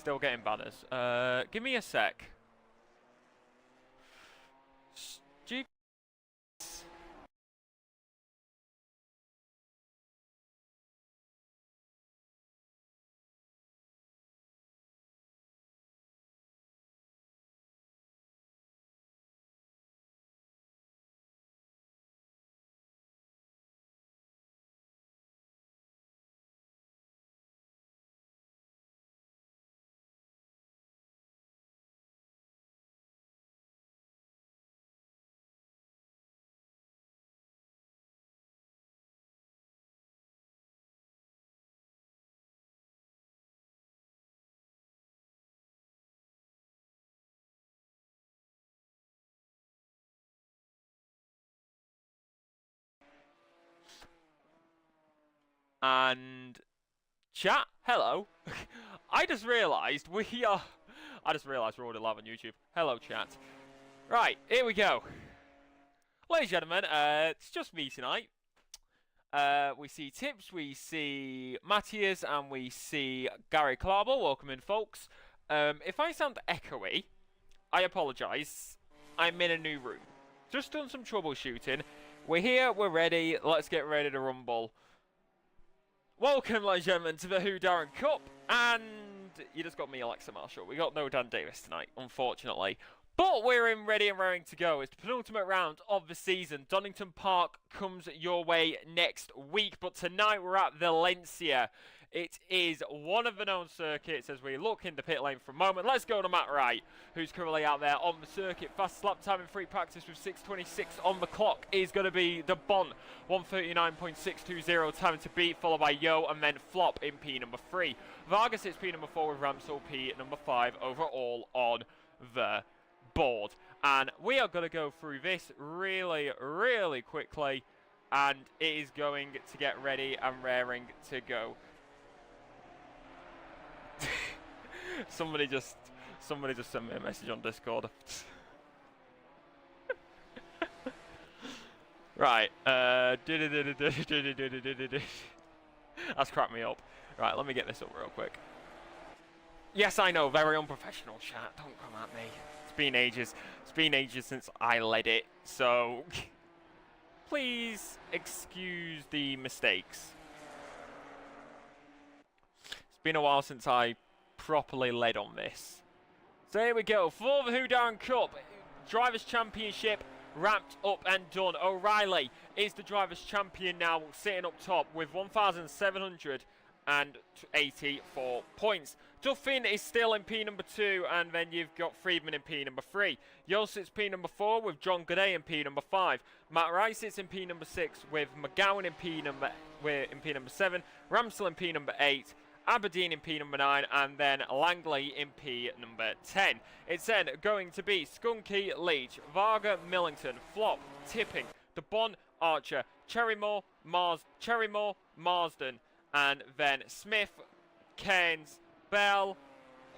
Still getting banners. Give me a sec. And chat, hello. I just realised we're already live on YouTube. Hello, chat. Right, here we go. Ladies and gentlemen, it's just me tonight. We see Tips, we see Matthias, and we see Gary Clarble. Welcome in, folks. If I sound echoey, I apologise. I'm in a new room. Just done some troubleshooting. We're here, we're ready. Let's get ready to rumble. Welcome, ladies and gentlemen, to the Whodarron Cup. And you just got me, Alexa Marshall. We got no Dan Davis tonight, unfortunately. But we're in ready and raring to go. It's the penultimate round of the season. Donington Park comes your way next week. But tonight we're at Valencia. It is one of the known circuits as we look in the pit lane for a moment. Let's go to Matt Wright, who's currently out there on the circuit. Fastest lap time in free practice with 6:26 on the clock is going to be the Bon. 1:39.620 time to beat, followed by Yo and then Flop in P number 3. Vargas is P number 4 with Ramsel P number 5 overall on the board. And we are going to go through this really, really quickly. And it is going to get ready and raring to go. Somebody just sent me a message on Discord. Right. That's cracked me up. Right, let me get this up real quick. Yes, I know, very unprofessional chat. Don't come at me. It's been ages. It's been ages since I led it, so please excuse the mistakes. It's been a while since I properly led on this. So here we go. For the Whodarron Cup, Drivers' Championship wrapped up and done. O'Reilly is the Drivers' Champion now, sitting up top with 1,784 points. Duffin is still in P number 2, and then you've got Friedman in P number 3. Yo sits P number 4 with John Godet in P number 5. Matt Rice sits in P number 6 with McGowan in P number 7. Ramsel in P number 8. Aberdeen in P number 9, and then Langley in P number 10. It's then going to be Skunky, Leach, Varga, Millington, Flop, Tipping, the Bon, Archer, Cherrymore, Marsden, and then Smith, Cairns, Bell,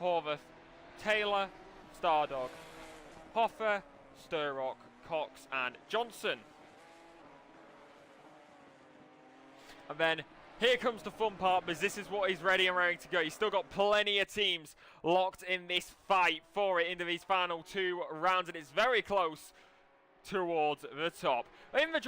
Horvath, Taylor, Stardog, Hoffer, Sturrock, Cox, and Johnson. And then here comes the fun part, because this is what he's ready and raring to go. He's still got plenty of teams locked in this fight for it into these final 2 rounds, and it's very close towards the top. In the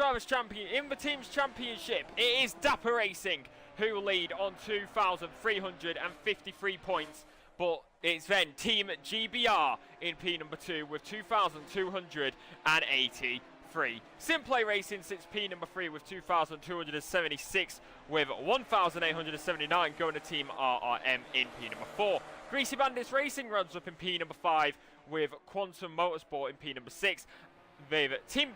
team's championship, it is Dapper Racing who lead on 2,353 points, but it's then Team GBR in P number 2 with 2,283. SimPlay Racing sits P number 3 with 2,276 with 1,879 going to Team RRM in P number 4. Greasy Bandits Racing runs up in P number 5 with Quantum Motorsport in P number 6. With Team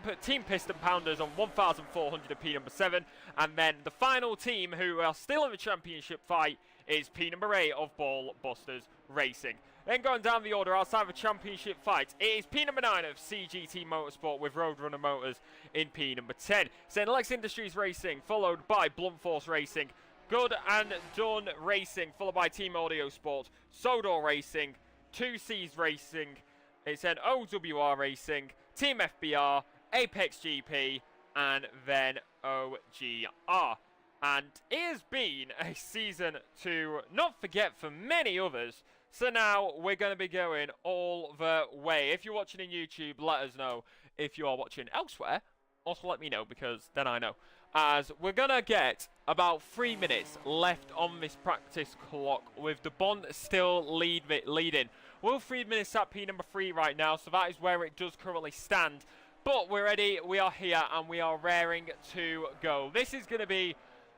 Piston Pounders on 1,400 at P number 7. And then the final team who are still in the championship fight is P number 8 of Ball Busters Racing. Then going down the order outside the championship fight, it is P number 9 of CGT Motorsport with Roadrunner Motors in P number 10. Then Lex Industries Racing, followed by Blunt Force Racing, Good and Done Racing, followed by Team Audio Sport, Sodor Racing, 2Cs Racing, it's then OWR Racing, Team FBR, Apex GP, and then OGR. And it has been a season to not forget for many others. So now we're going to be going all the way. If you're watching in YouTube, let us know. If you are watching elsewhere, also let me know, because then I know. As we're going to get about 3 minutes left on this practice clock with the Bond still leading. We're 3 minutes at P number 3 right now, so that is where it does currently stand. But we're ready, we are here, and we are raring to go. This is going to be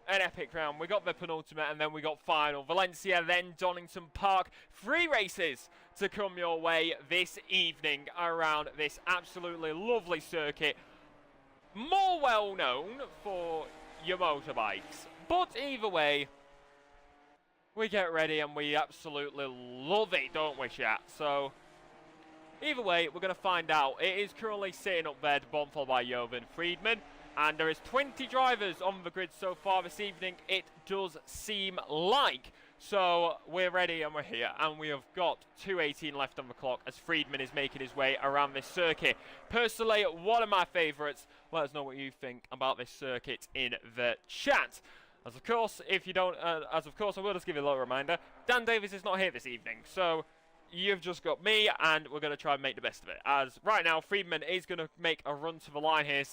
an epic round. We got the penultimate, and then we got final. Valencia, then Donington Park. 3 races to come your way this evening around this absolutely lovely circuit. More well known for your motorbikes. But either way, we get ready and we absolutely love it, don't we, chat? So, either way, we're going to find out. It is currently sitting up there, followed by Jovan Friedman. And there is 20 drivers on the grid so far this evening, it does seem like. So we're ready and we're here, and we have got 2:18 left on the clock as Friedman is making his way around this circuit. Personally, one of my favourites. Let us know what you think about this circuit in the chat. As of course, if you don't, I will just give you a little reminder. Dan Davies is not here this evening, so you've just got me, and we're going to try and make the best of it. As right now, Friedman is going to make a run to the line here.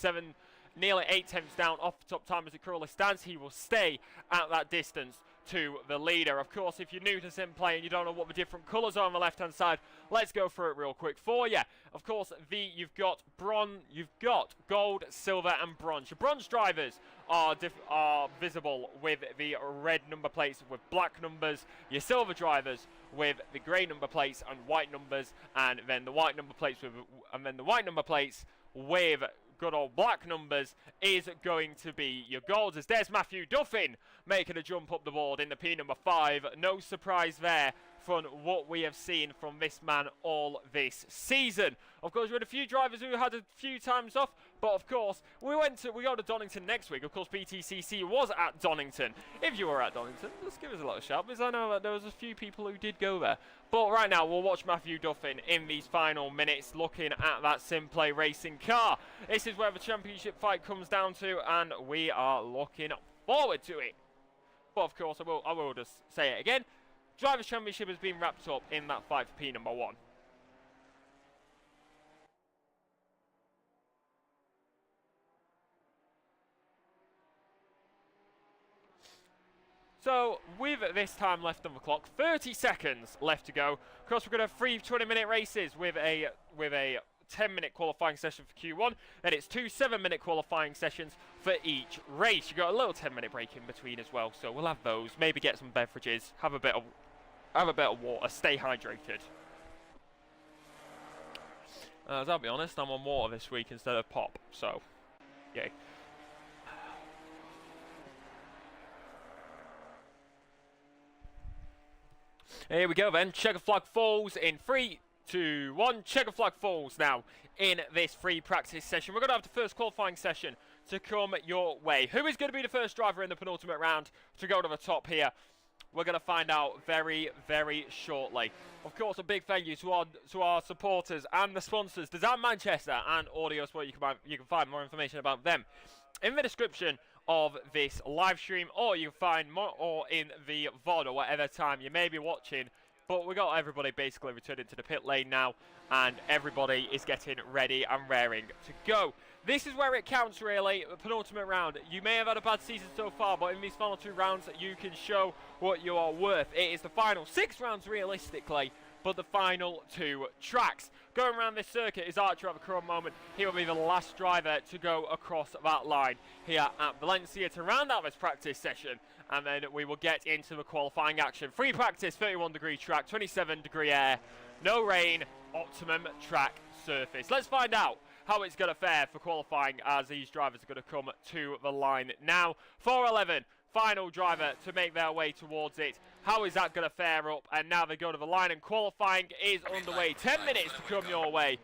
Nearly 8 tenths down off the top time as it currently stands. He will stay at that distance to the leader. Of course, if you're new to SimPlay and you don't know what the different colours are on the left-hand side, let's go through it real quick for you. Of course, you've got gold, silver, and bronze. Your bronze drivers are visible with the red number plates with black numbers. Your silver drivers with the grey number plates and white numbers, and then the white number plates with good old black numbers is going to be your golds. As there's Matthew Duffin making a jump up the board in the P number 5. No surprise there from what we have seen from this man all this season. Of course, we had a few drivers who had a few times off, but of course, we go to Donington next week. Of course, PTCC was at Donington. If you were at Donington, just give us a little shout, because I know that there was a few people who did go there. But right now, we'll watch Matthew Duffin in these final minutes, looking at that SimPlay racing car. This is where the championship fight comes down to, and we are looking forward to it. But of course, I will just say it again. Drivers' Championship has been wrapped up in that fight for P number 1. So, with this time left on the clock, 30 seconds left to go. Of course, we're going to have 3 20-minute races with a 10-minute qualifying session for Q1. Then it's 2 7-minute qualifying sessions for each race. You've got a little 10-minute break in between as well, so we'll have those. Maybe get some beverages, have a bit of water, stay hydrated. As I'll be honest, I'm on water this week instead of pop, so yay. Here we go then. Checker flag falls in 3, 2, 1. Checker flag falls now in this free practice session. We're going to have the first qualifying session to come your way. Who is going to be the first driver in the penultimate round to go to the top here? We're going to find out very, very shortly. Of course, a big thank you to our supporters and the sponsors, Design Manchester and Audio Sport. You can find more information about them in the description of this live stream, or you can find more in the VOD or whatever time you may be watching. But we got everybody basically returning to the pit lane now, and everybody is getting ready and raring to go. This is where it counts, really, the penultimate round. You may have had a bad season so far, but in these final 2 rounds, you can show what you are worth. It is the final 6 rounds, realistically, but the final 2 tracks. Going around this circuit is Archer at the current moment. He will be the last driver to go across that line here at Valencia to round out this practice session, and then we will get into the qualifying action. Free practice, 31-degree track, 27-degree air, no rain, optimum track surface. Let's find out how it's going to fare for qualifying as these drivers are going to come to the line now. 4:11, final driver to make their way towards it. How is that going to fare up? And now they go to the line, and qualifying is underway. 10 minutes to come your way.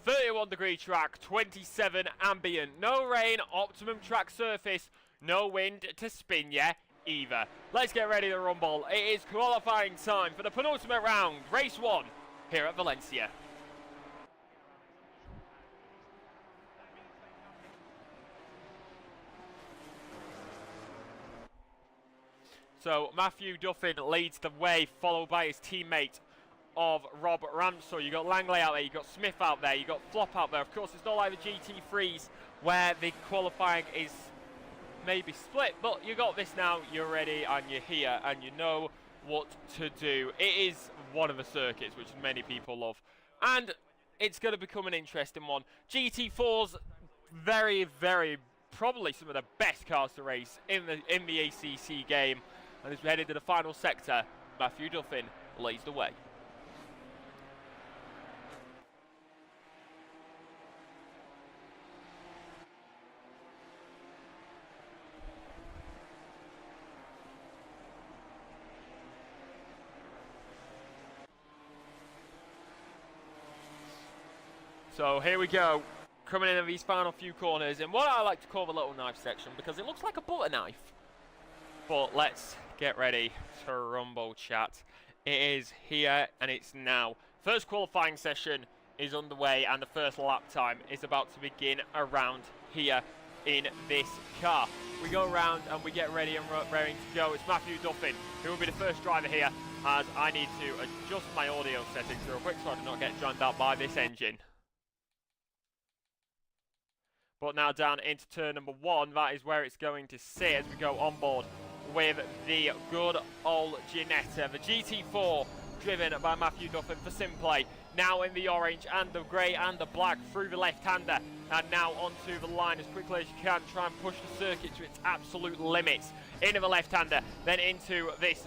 31-degree track, 27 ambient, no rain, optimum track surface, no wind to spin you either. Let's get ready to rumble. It is qualifying time for the penultimate round, race 1 here at Valencia. So Matthew Duffin leads the way, followed by his teammate of Rob Ramsell. You got Langley out there, you got Smith out there, you got Flop out there. Of course, it's not like the GT3s where the qualifying is maybe split, but you got this now, you're ready and you're here and you know what to do. It is one of the circuits which many people love, and it's going to become an interesting one. GT4's very, very probably some of the best cars to race in the ACC game, and as we head into the final sector, Matthew Duffin leads the way. So here we go, coming into these final few corners in what I like to call the little knife section, because it looks like a butter knife. But let's get ready to rumble, chat. It is here and it's now. First qualifying session is underway and the first lap time is about to begin around here in this car. We go around and we get ready and ready to go. It's Matthew Duffin who will be the first driver here, as I need to adjust my audio settings real quick so I do not get drowned out by this engine. But now down into turn number 1, that is where it's going to sit as we go on board with the good old Ginetta. The GT4 driven by Matthew Duffin for SimPlay. Now in the orange and the grey and the black through the left-hander. And now onto the line as quickly as you can. Try and push the circuit to its absolute limits. Into the left-hander, then into this,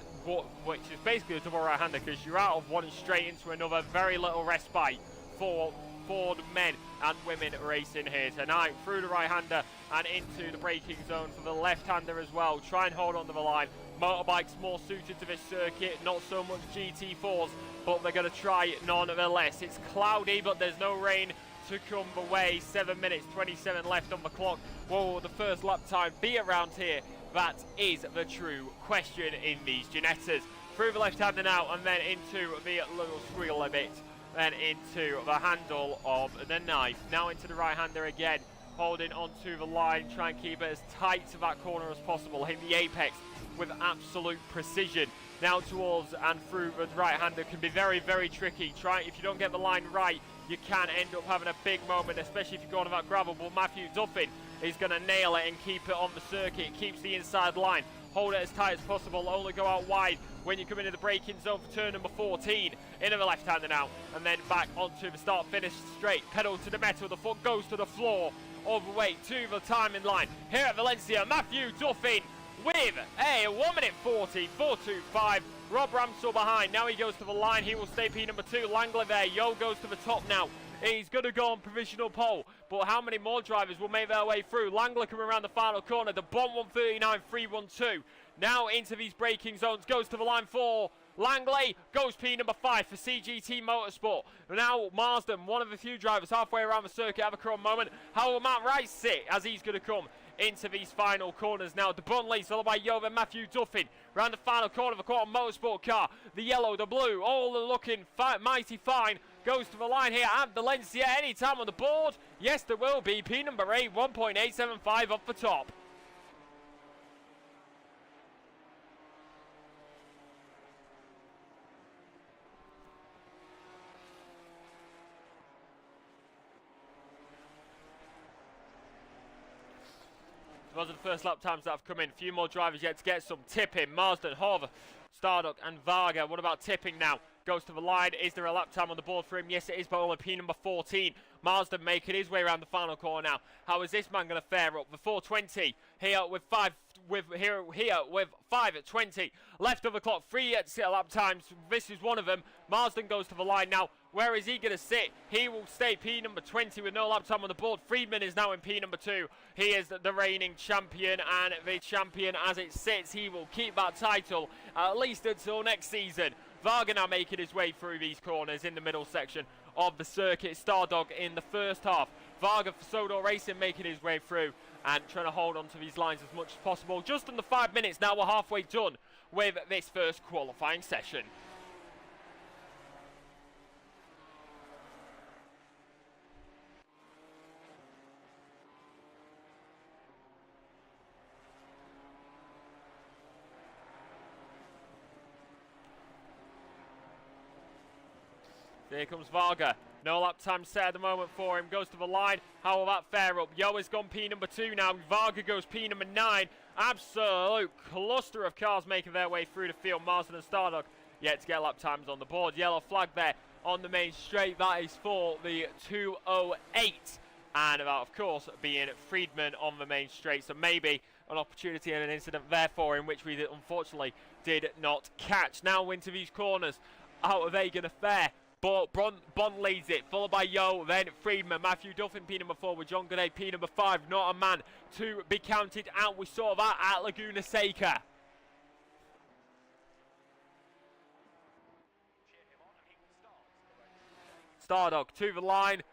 which is basically a double right-hander, because you're out of one and straight into another. Very little respite for Ford men and women racing here tonight. Through the right-hander and into the braking zone for the left-hander as well. Try and hold on to the line. Motorbikes more suited to this circuit, not so much GT4s, but they're going to try nonetheless. It's cloudy, but there's no rain to come away. 7 minutes 27 left on the clock. What will the first lap time be around here? That is the true question in these Ginettas. Through the left-hander now and then into the little squiggle a bit. Then into the handle of the knife. Now into the right-hander again. Holding onto the line. Try and keep it as tight to that corner as possible. Hit the apex with absolute precision. Now towards and through the right-hander can be very, very tricky. If you don't get the line right, you can end up having a big moment, especially if you go on that gravel. But Matthew Duffin is going to nail it and keep it on the circuit. Keeps the inside line. Hold it as tight as possible. Only go out wide when you come into the braking zone for turn number 14. Into the left-hander now. And then back onto the start-finish straight. Pedal to the metal. The foot goes to the floor. All the way to the timing line. Here at Valencia, Matthew Duffin with a 1 minute 40, 4.25. Rob Ramsell behind. Now he goes to the line. He will stay P number 2. Langley there. Yo goes to the top now. He's going to go on provisional pole. But how many more drivers will make their way through? Langley coming around the final corner. The Bond 139.312. Now into these braking zones. Goes to the line for Langley. Goes P number 5 for CGT Motorsport. Now Marsden, one of the few drivers halfway around the circuit, have a chrome moment. How will Matt Rice sit as he's going to come into these final corners now? The Bond leads, followed by Yovan Matthew Duffin. Round the final corner of a quarter motorsport car. The yellow, the blue, all are looking mighty fine. Goes to the line here at Valencia. Any time on the board? Yes, there will be. P number 8, 1.875 off the top. Those are the first lap times that have come in. A few more drivers yet to get some tipping. Marsden, Hove, Stardock and Varga. What about tipping now? Goes to the line. Is there a lap time on the board for him? Yes, it is, but only P number 14. Marsden making his way around the final corner now. How is this man going to fare up? The 420 here with 5 at 20 left of the clock. 3 lap times. This is one of them. Marsden goes to the line now. Where is he going to sit? He will stay P number 20 with no lap time on the board. Friedman is now in P number 2. He is the reigning champion and the champion as it sits. He will keep that title at least until next season. Varga now making his way through these corners in the middle section of the circuit. Stardog in the first half. Varga for Sodor Racing making his way through and trying to hold on to these lines as much as possible. Just under 5 minutes now, we're halfway done with this first qualifying session. Here comes Varga. No lap time set at the moment for him. Goes to the line. How will that fare up? Yo has gone P number 2 now. Varga goes P number 9. Absolute cluster of cars making their way through the field. Marsden and Stardog yet to get lap times on the board. Yellow flag there on the main straight. That is for the 2:08. And that, of course, being Friedman on the main straight. So maybe an opportunity and an incident there for him, which we unfortunately did not catch. Now into these corners. How are they going to fare? But Bond leads it, followed by Yo, then Friedman, Matthew Duffin, P number 4, with John Godet, P number 5. Not a man to be counted out. We saw that at Laguna Seca. Stardog to the line,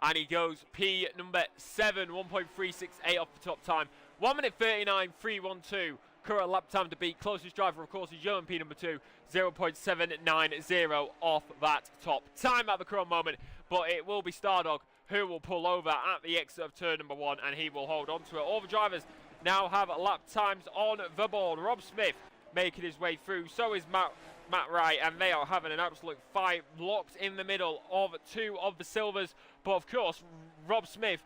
and he goes P number 7, 1.368 off the top time. 1 minute 39.312. Current lap time to beat. Closest driver, of course, is Johan P number 2, 0.790 off that top time at the current moment. But it will be Stardog who will pull over at the exit of turn number 1, and he will hold on to it. All the drivers now have lap times on the board. Rob Smith making his way through. So is Matt Wright, and they are having an absolute fight, locked in the middle of 2 of the silvers. But of course, Rob Smith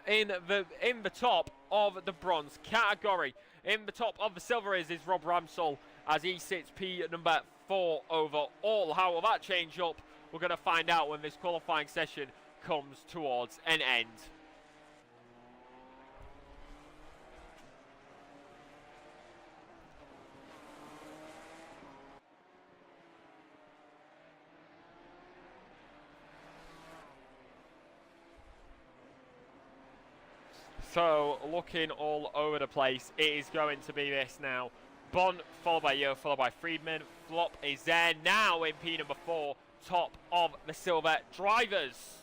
in the top of the bronze category. In the top of the silver is Rob Ramsell, as he sits P number 4 overall. How will that change up? We're going to find out when this qualifying session comes towards an end. So, looking all over the place, it is going to be this now. Bond, followed by Yo, followed by Friedman. Flop is there now in P number 4, top of the silver drivers.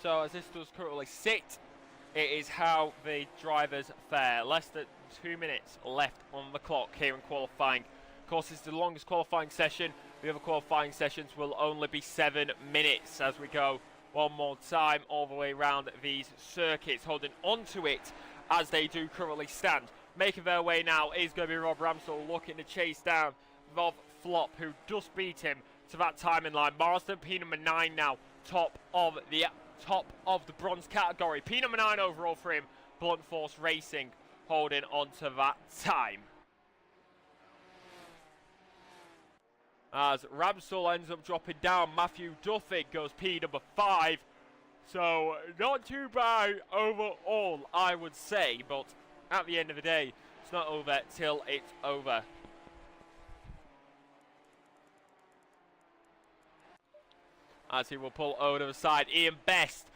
So as this does currently sit, it is how the drivers fare. Less than 2 minutes left on the clock here in qualifying. Of course, it's the longest qualifying session. The other qualifying sessions will only be 7 minutes as we go one more time all the way around these circuits, holding on to it as they do currently stand. Making their way now is going to be Rob Ramsell, looking to chase down Rob Flop, who just beat him to that timing line. Marsden, P number 9 now, top of the bronze category. P number 9 overall for him. Blunt Force Racing holding on to that time. As Ramsell ends up dropping down, Matthew Duffy goes P number 5. So not too bad overall, I would say, but at the end of the day, it's not over till it's over. As he will pull over to the side, Ian Best,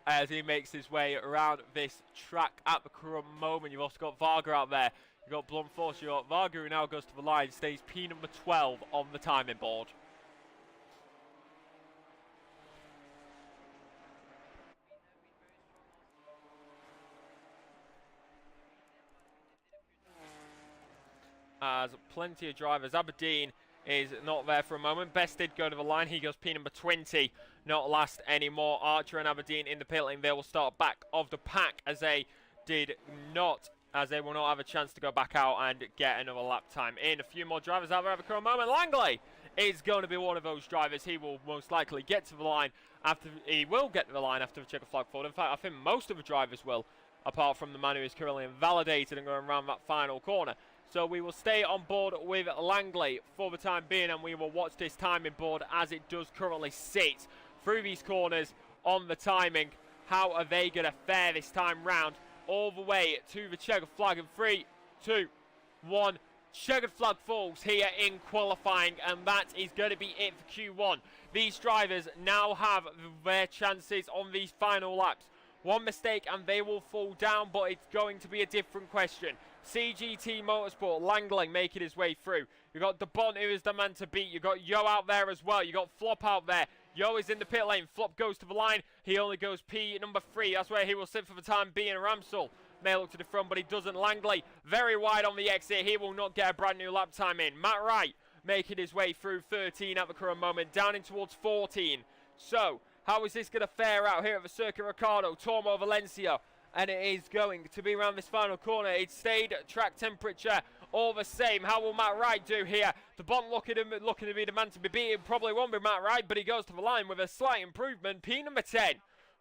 as he makes his way around this track at the current moment. You've also got Varga out there. You've got Blunt Force. You've got Varga, who now goes to the line, stays P number 12 on the timing board. As plenty of drivers, Aberdeen is not there for a moment. Best did go to the line. He goes P number 20. Not last anymore. Archer and Aberdeen in the pit lane. They will start back of the pack as they will not have a chance to go back out and get another lap time in. A few more drivers out there at the current moment. Langley is going to be one of those drivers. He will most likely get to the line after the checker flag forward. In fact, I think most of the drivers will, apart from the man who is currently invalidated and going around that final corner. So we will stay on board with Langley for the time being, and we will watch this timing board as it does currently sit through these corners on the timing. How are they going to fare this time round? All the way to the checkered flag in 3, 2, 1. Checkered flag falls here in qualifying, and that is going to be it for Q1. These drivers now have their chances on these final laps. One mistake and they will fall down, but it's going to be a different question. CGT Motorsport, Langley making his way through. You've got DeBont, who is the man to beat. You've got Yo out there as well. You've got Flop out there. Yo is in the pit lane. Flop goes to the line. He only goes P number 3. That's where he will sit for the time being. Ramsell May look to the front, but he doesn't. Langley, very wide on the exit. He will not get a brand new lap time in. Matt Wright making his way through 13 at the current moment, down in towards 14. So, how is this going to fare out here at the Circuit Ricardo? Tormo Valencia. And it is going to be around this final corner. It stayed track temperature all the same. How will Matt Wright do here? The Bond looking to be the man to be beaten. Probably won't be Matt Wright, but he goes to the line with a slight improvement. P number 10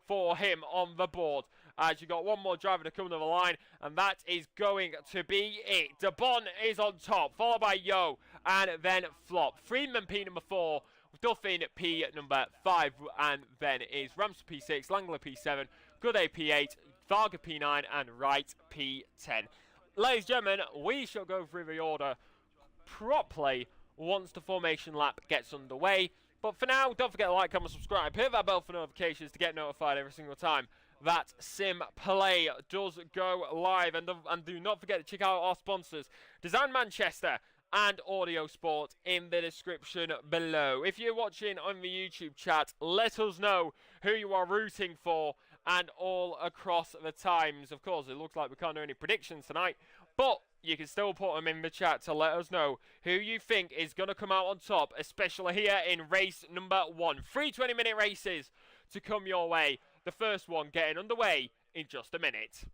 for him on the board. As you got one more driver to come to the line, and that is going to be it. De Bon is on top, followed by Yo, and then Flop. Friedman P number 4, Duffin P number 5, and then is Ramsey P6, Langler P7, Gooday P8, Varga P9, and Wright P10. Ladies and gentlemen, we shall go through the order properly once the formation lap gets underway. But for now, don't forget to like, comment, subscribe, hit that bell for notifications to get notified every single time that SimPlay does go live. And do not forget to check out our sponsors, Design Manchester and Audio Sport, in the description below. If you're watching on the YouTube chat, let us know who you are rooting for and all across the times. Of course, it looks like we can't do any predictions tonight, but you can still put them in the chat to let us know who you think is going to come out on top, especially here in race number 1. 3 20-minute races to come your way. The first one getting underway in just a minute.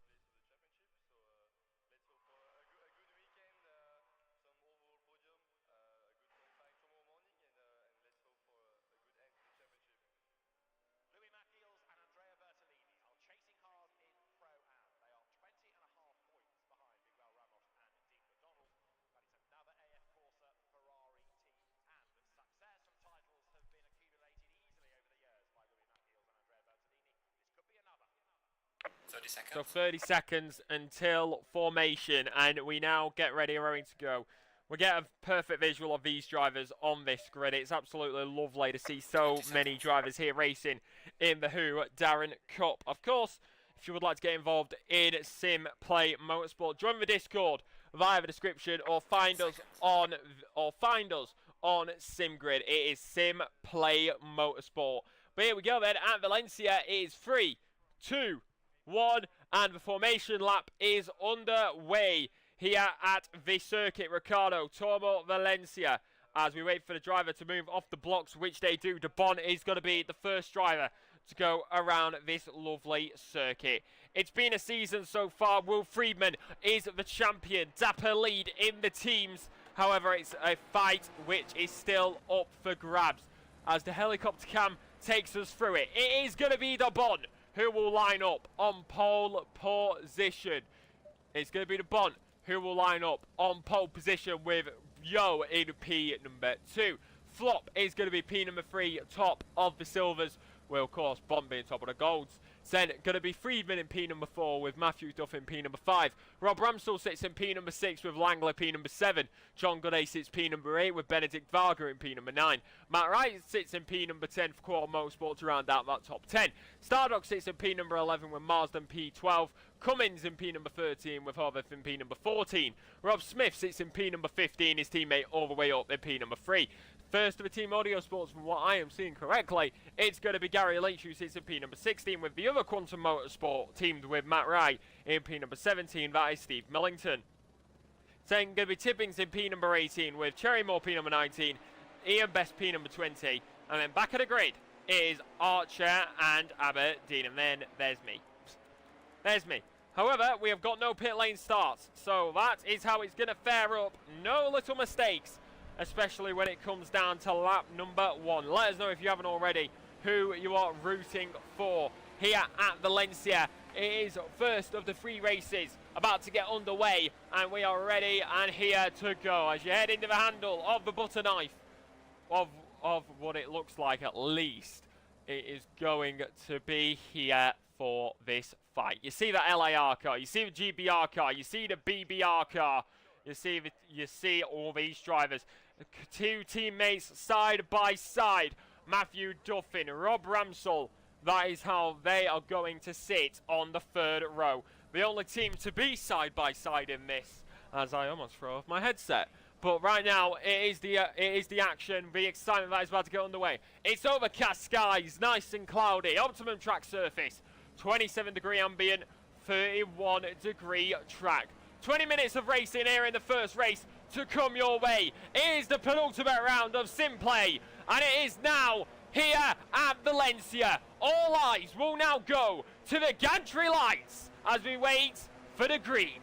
So 30 seconds until formation, and we now get ready, ready to go. We get a perfect visual of these drivers on this grid. It's absolutely lovely to see so many drivers here racing in the Whodarron Cup. Of course, if you would like to get involved in SimPlay Motorsport, join the Discord via the description, or find us on SimGrid. It is SimPlay Motorsport. But here we go then. At Valencia, it is 3, 2, 1, and the formation lap is underway here at the Circuit Ricardo. Tormo Valencia, as we wait for the driver to move off the blocks, which they do. De Bon is going to be the first driver to go around this lovely circuit. It's been a season so far. Will Friedman is the champion. Dapper lead in the teams. However, it's a fight which is still up for grabs as the helicopter cam takes us through it. It is going to be De Bon who will line up on pole position. It's going to be De Bon who will line up on pole position with Yo in P number 2. Flop is going to be P number 3, top of the silvers, with of course Bon being top of the golds. Then going to be Friedman in P number 4 with Matthew Duff in P number 5. Rob Ramsell sits in P number 6 with Langler P number 7. John Gooday sits P number 8 with Benedict Varga in P number 9. Matt Wright sits in P number 10 for Quad Motorsport to round out that top 10. Stardock sits in P number 11 with Marsden P12. Cummins in P number 13 with Horvath in P number 14. Rob Smith sits in P number 15, his teammate all the way up in P number 3. First of the Team Audio Sports, from what I am seeing correctly, it's going to be Gary Lynch who sits in P number 16 with the other Quantum Motorsport teamed with Matt Wright in P number 17. That is Steve Millington. Then going to be Tippings in P number 18 with Cherrymore P number 19, Ian Best P number 20, and then back of the grid is Archer and Aberdeen, and then there's me. There's me. However, we have got no pit lane starts, so that is how it's going to fare up. No little mistakes, especially when it comes down to lap number 1. Let us know if you haven't already who you are rooting for here at Valencia. It is first of the 3 races about to get underway, and we are ready and here to go as you head into the handle of the butter knife of what it looks like. At least it is going to be here for this fight. You see the LAR car, you see the GBR car, you see the BBR car, you see all these drivers, 2 teammates side by side. Matthew Duffin, Rob Ramsell, that is how they are going to sit on the 3rd row. The only team to be side by side in this, as I almost throw off my headset. But right now, it is the action, the excitement that is about to get underway. It's overcast skies, nice and cloudy, optimum track surface, 27-degree ambient, 31-degree track. 20 minutes of racing here in the first race to come your way. It is the penultimate round of SimPlay, and it is now here at Valencia. All eyes will now go to the gantry lights as we wait for the green.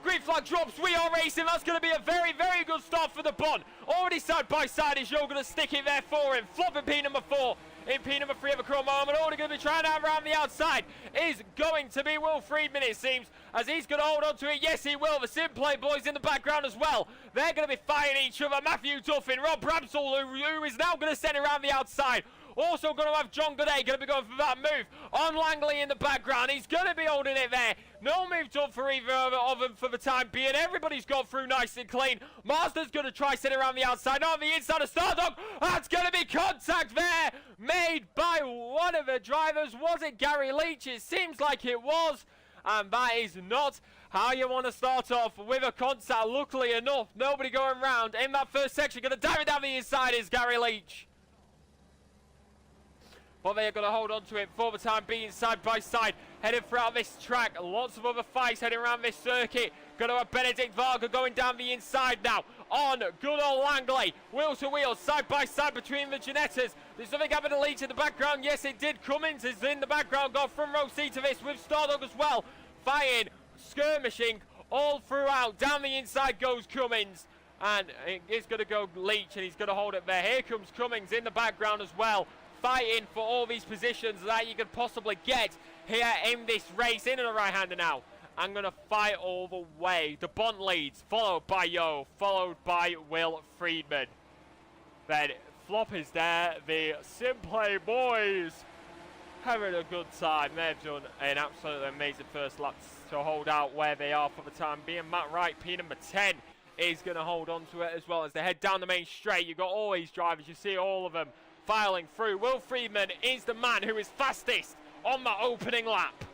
Green flag drops, we are racing. That's going to be a very, very good start for the Bond. Already side by side is Yo going to stick it there for him. Flop in P number 4. In P number 3 of a chrome moment. Already going to be trying out around the outside is going to be Will Friedman, it seems, as he's going to hold on to it. Yes, he will. The SimPlay boys in the background as well. They're going to be fighting each other. Matthew Duffin, Rob Bramsell, who is now going to send it around the outside. Also going to have John Goday going to be going for that move on Langley in the background. He's going to be holding it there. No move done for either of them for the time being. Everybody's got through nice and clean. Master's going to try sitting around the outside. Not on the inside of Stardog. That's going to be contact there made by one of the drivers. Was it Gary Leach? It seems like it was. And that is not how you want to start off with a contact. Luckily enough, nobody going round in that first section. Going to dive it down the inside is Gary Leach. But they are going to hold on to it for the time being, side by side, heading throughout this track. Lots of other fights heading around this circuit. Going to have Benedict Varga going down the inside now on good old Langley. Wheel to wheel, side by side between the Ginettas. There's nothing happening to Leach in the background. Yes, it did. Cummins is in the background. Got front row seat to this with Stardog as well. Fighting, skirmishing all throughout. Down the inside goes Cummins. And it's going to go Leach, and he's going to hold it there. Here comes Cummins in the background as well. Fighting for all these positions that you could possibly get here in this race. In and a right-hander now. I'm going to fight all the way. The Bond leads, followed by Yo, followed by Will Friedman. Then Flop is there. The SimPlay boys having a good time. They've done an absolutely amazing first lap to hold out where they are for the time being. Matt Wright, P number 10, is going to hold on to it as well as they head down the main straight. You've got all these drivers. You see all of them filing through. Will Friedman is the man who is fastest on the opening lap.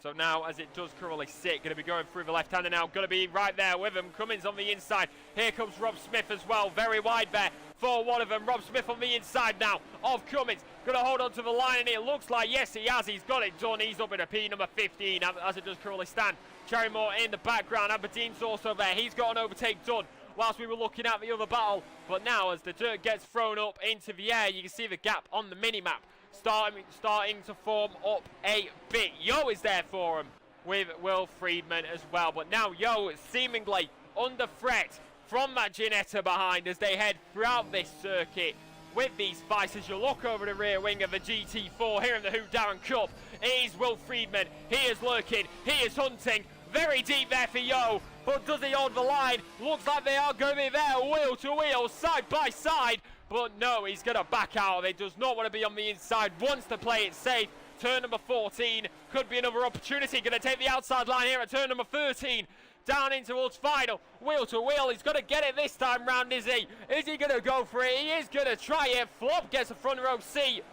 So now, as it does currently sit, going to be going through the left-hander now. Going to be right there with him. Cummins on the inside. Here comes Rob Smith as well. Very wide there for one of them. Rob Smith on the inside now of Cummins. Going to hold on to the line, and it looks like, yes, he has. He's got it done. He's up in a P number 15, as it does currently stand. Cherry Moore in the background. Aberdeen's also there. He's got an overtake done whilst we were looking at the other battle. But now, as the dirt gets thrown up into the air, you can see the gap on the mini-map starting to form up a bit. Yo is there for him with Will Friedman as well. But now Yo is seemingly under threat from that Ginetta behind as they head throughout this circuit with these fights. As you look over the rear wing of the GT4 here in the Whodarron Cup, it is Will Friedman. He is lurking. He is hunting. Very deep there for Yo. But does he hold the line? Looks like they are going to be there wheel to wheel, side by side. But no, he's going to back out of it. Does not want to be on the inside. Wants to play it safe. Turn number 14. Could be another opportunity. Going to take the outside line here at turn number 13. Down in towards final. Wheel to wheel. He's going to get it this time round, is he? Is he going to go for it? He is going to try it. Flop gets a front row seat.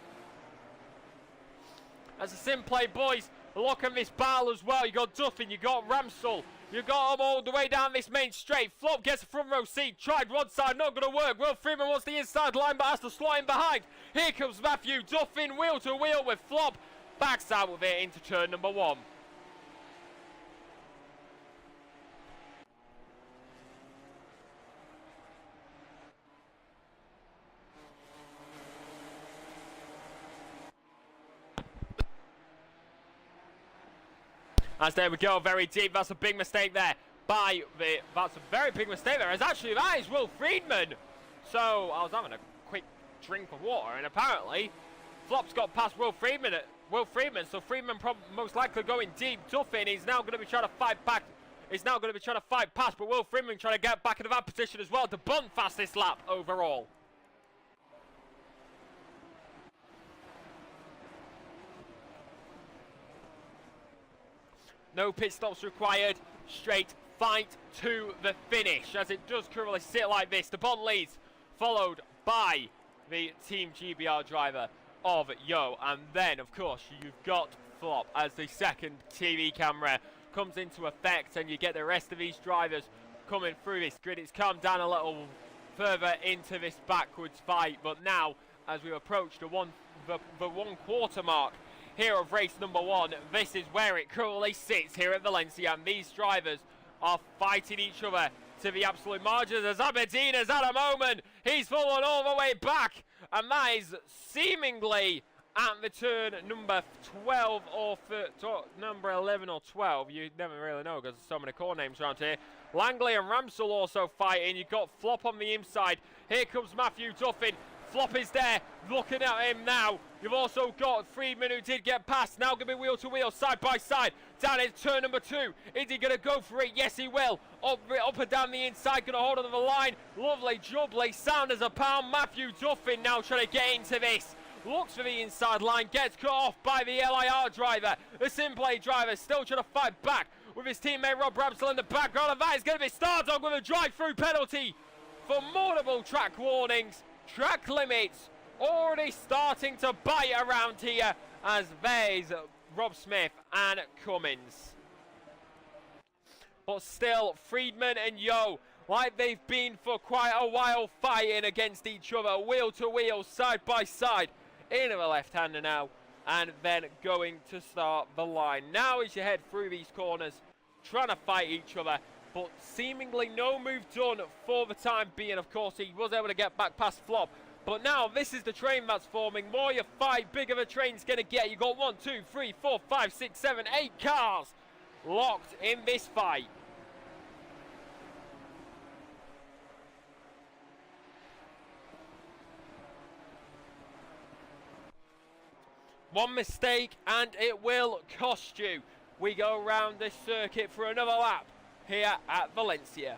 As the SimPlay boys look at this battle as well. You got Duffin. You got Ramsell. You got them all the way down this main straight. Flop gets a front row seat. Tried one side, not going to work. Will Freeman wants the inside line, but has to slot in behind. Here comes Matthew Duffin, wheel to wheel with Flop. Backs out with it into turn number 1. As there we go, very deep. That's a big mistake there that's a very big mistake there. As actually that is Will Friedman. So I was having a quick drink of water, and apparently Flop's got past Will Friedman. So Friedman most likely going deep. Duffin is now going to be trying to fight back. He's now going to be trying to fight past, but Will Friedman trying to get back into that position as well to bunt fastest lap overall. No pit stops required. Straight fight to the finish. As it does currently sit like this. The Bond leads, followed by the Team GBR driver of Yo. And then, of course, you've got Flop as the second TV camera comes into effect, and you get the rest of these drivers coming through this grid. It's come down a little further into this backwards fight, but now as we approach the 1 quarter mark here of race number 1, this is where it currently sits here at Valencia, and these drivers are fighting each other to the absolute margins as Aberdeen is at a moment. He's fallen all the way back, and that is seemingly at the turn number 12 or number 11 or 12. You never really know because there's so many core names around here. Langley and Ramsell also fighting. You've got Flop on the inside. Here comes Matthew Duffin. Flop is there, looking at him now. You've also got Friedman, who did get past. Now going to be wheel to wheel, side by side. Down in turn number 2. Is he going to go for it? Yes, he will. Up and down the inside, going to hold on to the line. Lovely, jubbly, sound as a pound. Matthew Duffin now trying to get into this. Looks for the inside line, gets cut off by the LIR driver. The SimPlay driver still trying to fight back with his teammate Rob Ramsell in the background. And that is going to be Stardog with a drive-through penalty for multiple track warnings. Track limits already starting to bite around here as there's Rob Smith and Cummins. But still, Friedman and Yo, like they've been for quite a while, fighting against each other, wheel to wheel, side by side, into the left-hander now, and then going to start the line. Now as you head through these corners, trying to fight each other, but seemingly no move done for the time being. Of course, he was able to get back past Flop, but now this is the train that's forming. More you fight, bigger the train's going to get. You got 1, 2, 3, 4, 5, 6, 7, 8 cars locked in this fight. One mistake and it will cost you. We go around this circuit for another lap here at Valencia.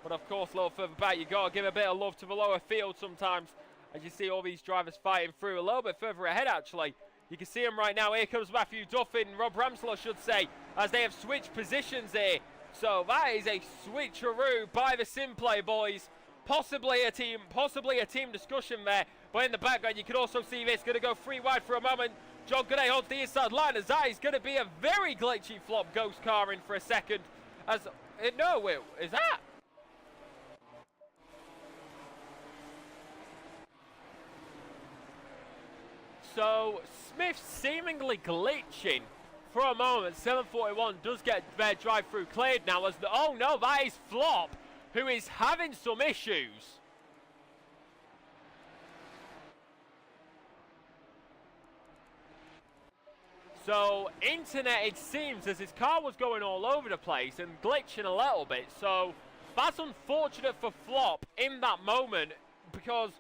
But of course, a little further back, you've got to give a bit of love to the lower field sometimes. As you see all these drivers fighting through a little bit further ahead, actually. You can see them right now. Here comes Matthew Duffin, Rob Ramsell, I should say, as they have switched positions here. So that is a switcheroo by the SimPlay boys. Possibly a team discussion there. But in the background, you can also see this. Going to go 3 wide for a moment. John Goodey holds the inside line as that is going to be a very glitchy Flop ghost car in for a second. As no, is that? So Smith seemingly glitching for a moment. 741 does get their drive-through cleared now. As oh no, that is Flop, who is having some issues. So, internet, it seems, as his car was going all over the place and glitching a little bit. So, that's unfortunate for Flop in that moment, because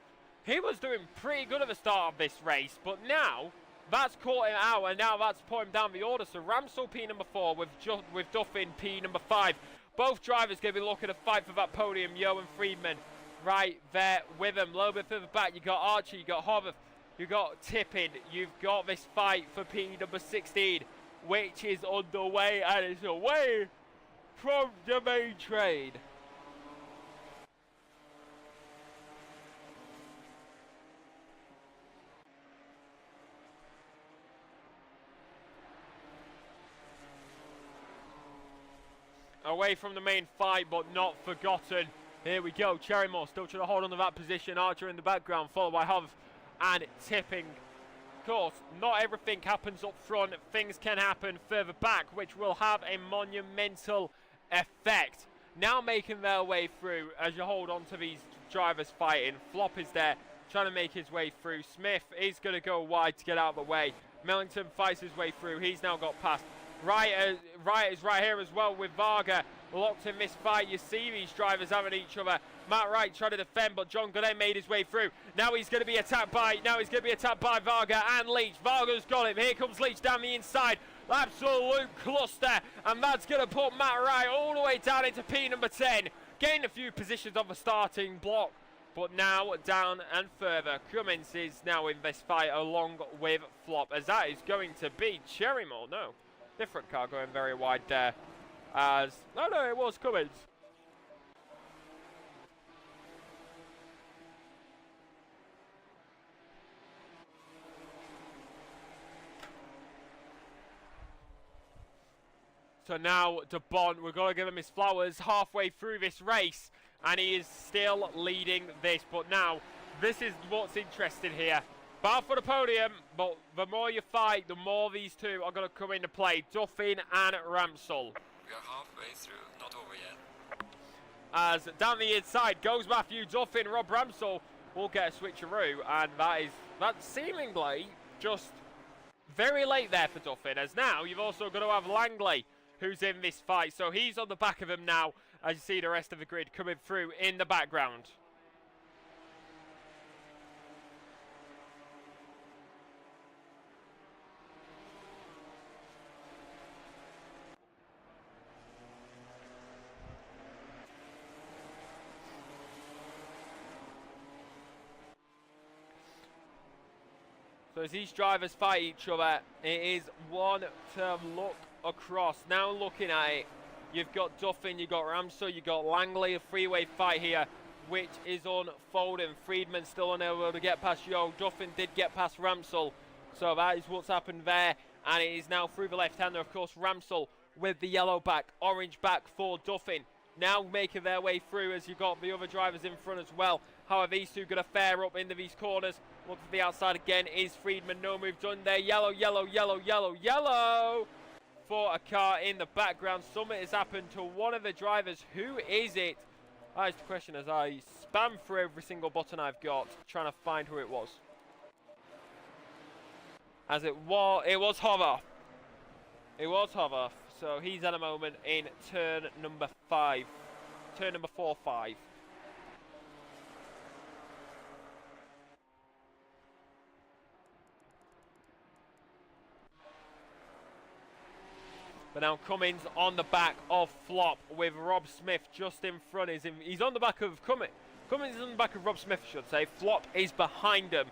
he was doing pretty good at the start of this race. But now, that's caught him out, and now that's put him down the order. So, Ramsell P number 4 with Duffin P number 5. Both drivers going to be looking to fight for that podium. Yo and Friedman right there with him. A little bit further back, you got Archie, you got Hover, you got Tippin. You've got this fight for P number 16, which is underway, and it's away from the main train. Away from the main fight, but not forgotten. Here we go. Cherrymore still trying to hold on to that position. Archer in the background, followed by Hov and Tipping. Of course, not everything happens up front. Things can happen further back, which will have a monumental effect. Now making their way through as you hold on to these drivers fighting. Flop is there, trying to make his way through. Smith is going to go wide to get out of the way. Millington fights his way through. He's now got past. Wright is right here as well with Varga locked in this fight. You see these drivers having each other. Matt Wright trying to defend, but John Goodey made his way through. Now he's going to be attacked by Varga and Leach. Varga's got him. Here comes Leach down the inside. Absolute cluster, and that's going to put Matt Wright all the way down into P number 10. Gained a few positions on the starting block, but now down and further. Cummins is now in this fight along with Flop, as that is going to be Cherrymore. No. Different car going very wide there. As no, it was Cummins. So now De Bont, we're going to give him his flowers halfway through this race. And he is still leading this. But now, this is what's interesting here. Battle for the podium, but the more you fight, the more these two are going to come into play. Duffin and Ramsell. We are halfway through, not over yet. As down the inside goes Matthew Duffin, Rob Ramsell will get a switcheroo. And that's seemingly just very late there for Duffin. As now, you've also got to have Langley, who's in this fight. So he's on the back of him now, as you see the rest of the grid coming through in the background. So as these drivers fight each other, it is one to look across. Now looking at it, you've got Duffin, you've got Ramsell, you've got Langley, a three-way fight here, which is unfolding. Friedman still unable to get past Yo. Duffin did get past Ramsell, so that is what's happened there. And it is now through the left-hander, of course, Ramsell with the yellow back, orange back for Duffin. Now making their way through as you've got the other drivers in front as well. However, these two going to fare up into these corners. Look to the outside again is Friedman. No move done there. Yellow, yellow, yellow, yellow, yellow for a car in the background. Something has happened to one of the drivers. Who is it? That is the question as I spam through every single button I've got, trying to find who it was. As it was Hover. It was Hover. So he's at a moment in turn number 5. Turn number 4-5. But now Cummins on the back of Flop with Rob Smith just in front. He's on the back of Cummins. Cummins is on the back of Rob Smith, I should say. Flop is behind him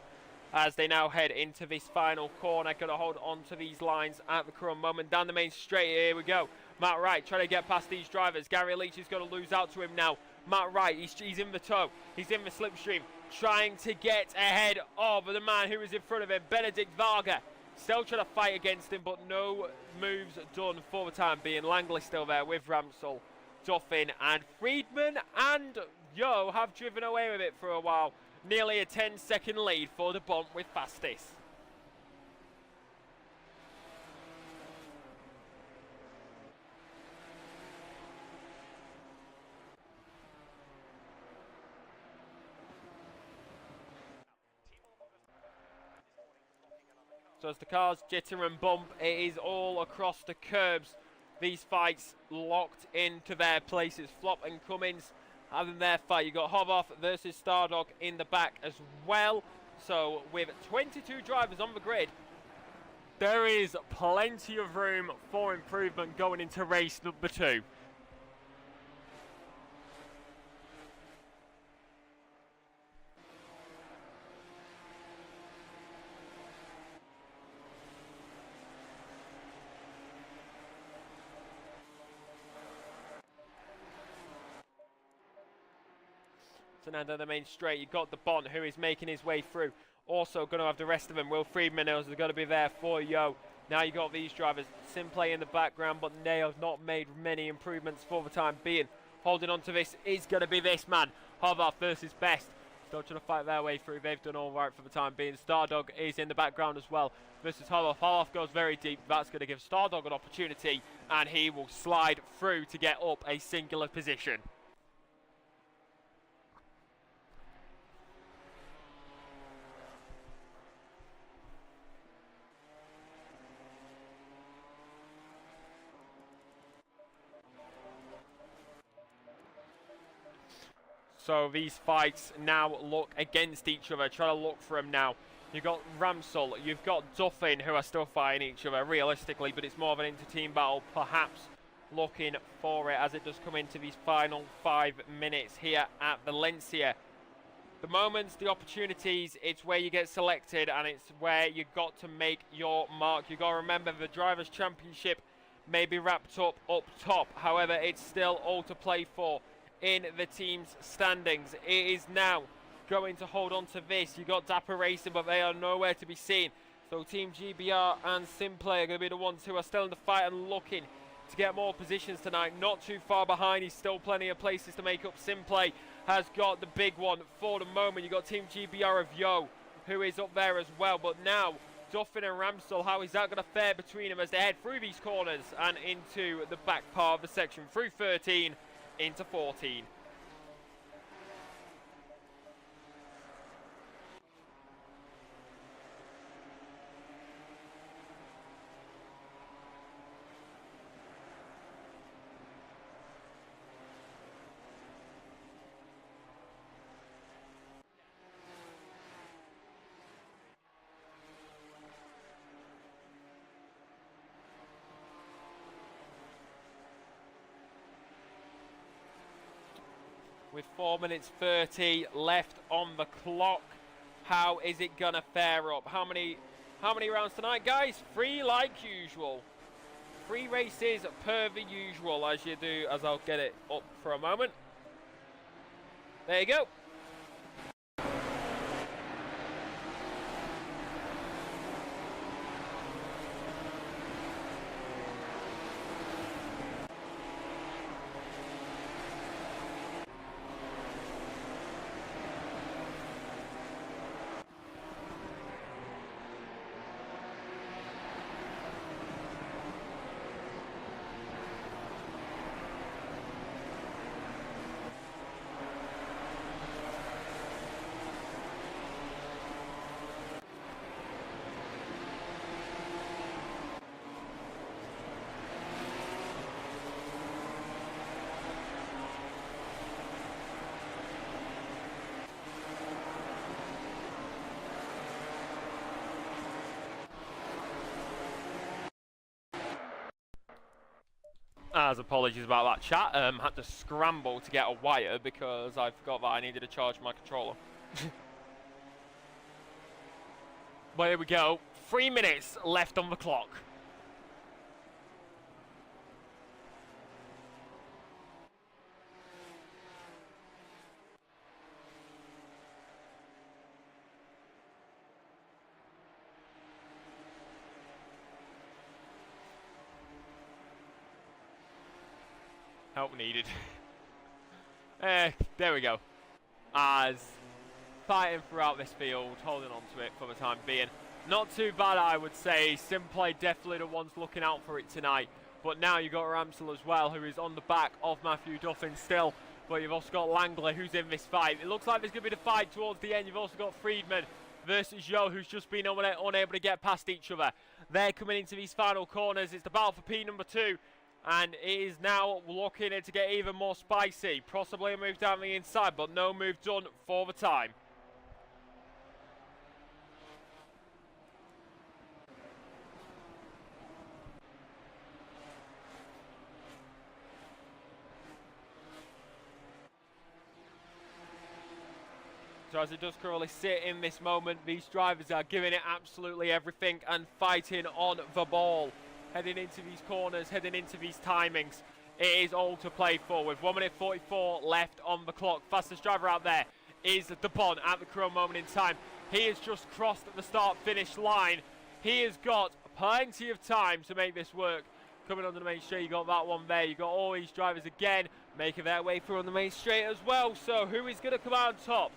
as they now head into this final corner. Going to hold on to these lines at the current moment. Down the main straight, here we go. Matt Wright trying to get past these drivers. Gary Leach is going to lose out to him now. Matt Wright, he's in the tow. He's in the slipstream. Trying to get ahead of the man who is in front of him, Benedict Varga. Still trying to fight against him, but no moves done for the time being. Langley still there with Ramsell, Duffin, and Friedman and Yo have driven away with it for a while. Nearly a 10-second lead for De Bont with fastest. So as the cars jitter and bump, it is all across the curbs. These fights locked into their places. Flop and Cummins having their fight. You've got Hovoff versus Stardog in the back as well. So with 22 drivers on the grid, there is plenty of room for improvement going into race number 2. So now down the main straight, you've got De Bont who is making his way through. Also going to have the rest of them. Will Friedman is going to be there for Yo. Now you've got these drivers. SimPlay in the background, but they have not made many improvements for the time being. Holding on to this is going to be this man. Hovarth versus Best. Still trying to fight their way through. They've done all right for the time being. Stardog is in the background as well versus Hovarth. Hovarth goes very deep. That's going to give Stardog an opportunity, and he will slide through to get up a singular position. So these fights now look against each other, trying to look for them now. You've got Ramsell, you've got Duffin who are still fighting each other realistically, but it's more of an inter-team battle, perhaps looking for it as it does come into these final 5 minutes here at Valencia. The moments, the opportunities, it's where you get selected and it's where you've got to make your mark. You've got to remember the Drivers' Championship may be wrapped up top, however it's still all to play for in the team's standings. It is now going to hold on to this. You've got Dapper Racing, but they are nowhere to be seen. So Team GBR and SimPlay are going to be the ones who are still in the fight and looking to get more positions tonight. Not too far behind. He's still plenty of places to make up. SimPlay has got the big one for the moment. You've got Team GBR of Yo, who is up there as well. But now, Duffin and Ramsell, how is that going to fare between them as they head through these corners and into the back part of the section, through 13 into 14. With 4 minutes 30 left on the clock, how is it gonna fare up? How many rounds tonight, guys? 3 like usual. 3 races per the usual, as you do, as I'll get it up for a moment. There you go. As apologies about that, chat. Had to scramble to get a wire because I forgot that I needed to charge my controller. But here we go. 3 minutes left on the clock. Help needed. There we go. As fighting throughout this field, holding on to it for the time being. Not too bad, I would say. SimPlay definitely the ones looking out for it tonight. But now you've got Ramsell as well, who is on the back of Matthew Duffin still. But you've also got Langley, who's in this fight. It looks like there's going to be the fight towards the end. You've also got Friedman versus Yo, who's just been unable to get past each other. They're coming into these final corners. It's the battle for P number 2. And it is now looking to get even more spicy. Possibly a move down the inside, but no move done for the time. So as it does currently sit in this moment, these drivers are giving it absolutely everything and fighting on the ball. Heading into these corners, heading into these timings. It is all to play for with 1 minute 44 left on the clock. Fastest driver out there is Dupont at the current moment in time. He has just crossed the start-finish line. He has got plenty of time to make this work. Coming on the main straight, you got that one there. You got all these drivers again making their way through on the main straight as well. So who is going to come out on top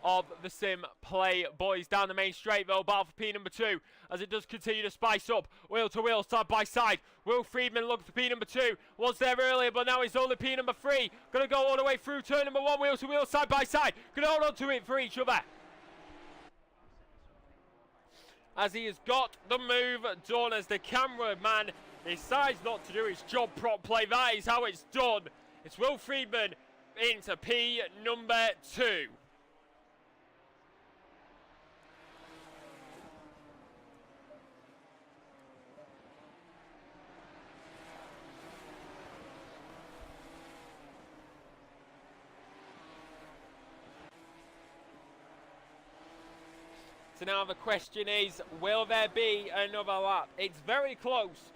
of the SimPlay boys down the main straight, though? Battle for P number 2 as it does continue to spice up. Wheel to wheel, side by side. Will Friedman look for P number 2. Was there earlier, but now he's only P number 3. Going to go all the way through turn number 1. Wheel to wheel, side by side. Going to hold on to it for each other. As he has got the move done, as the cameraman decides not to do his job prop play. That is how it's done. It's Will Friedman into P number 2. So now the question is, will there be another lap? It's very close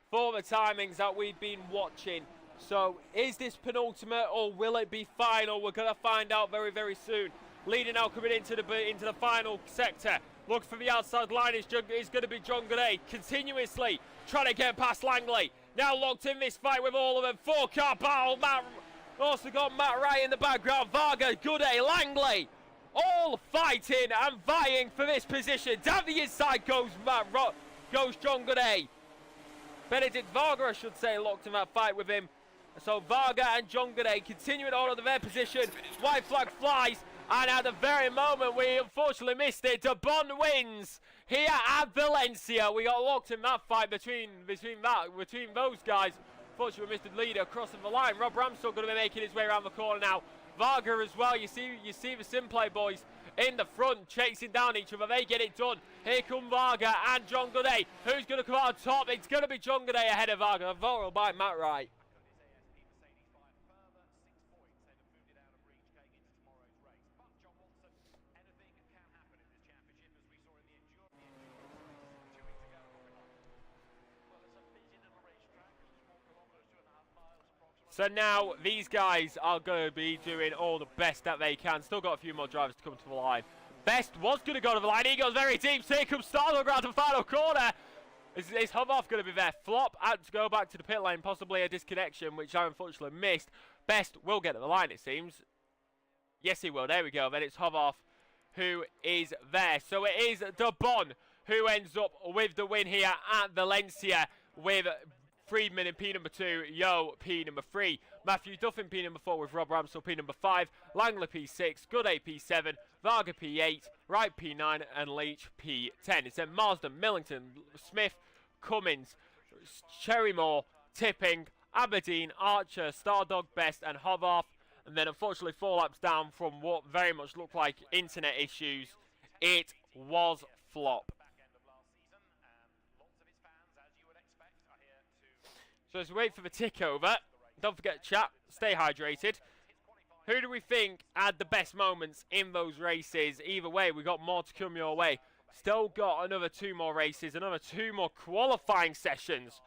for the timings that we've been watching. So is this penultimate or will it be final? We're going to find out very, very soon. Leading now coming into the final sector. Look for the outside line. It's going to be John Godet continuously trying to get past Langley. Now locked in this fight with all of them. 4-car battle. Also got Matt Wright in the background. Varga, Godet, Langley. All fighting and vying for this position. Down the inside goes John Godet. Benedict Varga, I should say, locked in that fight with him. So Varga and John Godet continuing on to their position. White flag flies. And at the very moment, we unfortunately missed it. De Bon wins here at Valencia. We got locked in that fight between those guys. Unfortunately, we missed the leader crossing the line. Rob Ramsdell going to be making his way around the corner now. Varga as well. You see the SimPlay boys in the front chasing down each other. They get it done. Here come Varga and John Godet. Who's going to come out on top? It's going to be John Godet ahead of Varga. Followed by Matt Wright. So now these guys are going to be doing all the best that they can. Still got a few more drivers to come to the line. Best was going to go to the line. He goes very deep. So here comes Starlog around the final corner. Is Hovoff going to be there? Flop had to go back to the pit lane. Possibly a disconnection, which I unfortunately missed. Best will get to the line, it seems. Yes, he will. There we go. Then it's Hovoff who is there. So it is De Bon who ends up with the win here at Valencia with Friedman in P number 2, Yo P number 3, Matthew Duff in P number 4 with Rob Ramsdell P number 5, Langley P6, Godet P7, Varga P8, Wright P9 and Leach P10. It's then Marsden, Millington, Smith, Cummins, Cherrymore, Tipping, Aberdeen, Archer, Stardog, Best and Hovarth. And then unfortunately 4 laps down from what very much looked like internet issues, it was Flop. So as we wait for the tick over, don't forget chat, stay hydrated. Who do we think had the best moments in those races? Either way, we got more to come your way. Still got another 2 more races, another 2 more qualifying sessions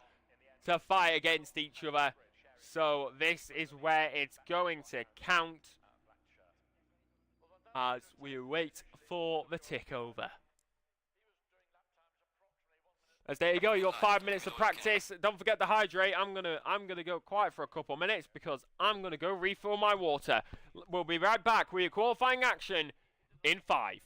to fight against each other. So this is where it's going to count as we wait for the tick over. As there you go, you got 5 minutes of practice. Don't forget to hydrate. I'm gonna go quiet for a couple minutes because I'm gonna go refill my water. We'll be right back with your qualifying action in 5.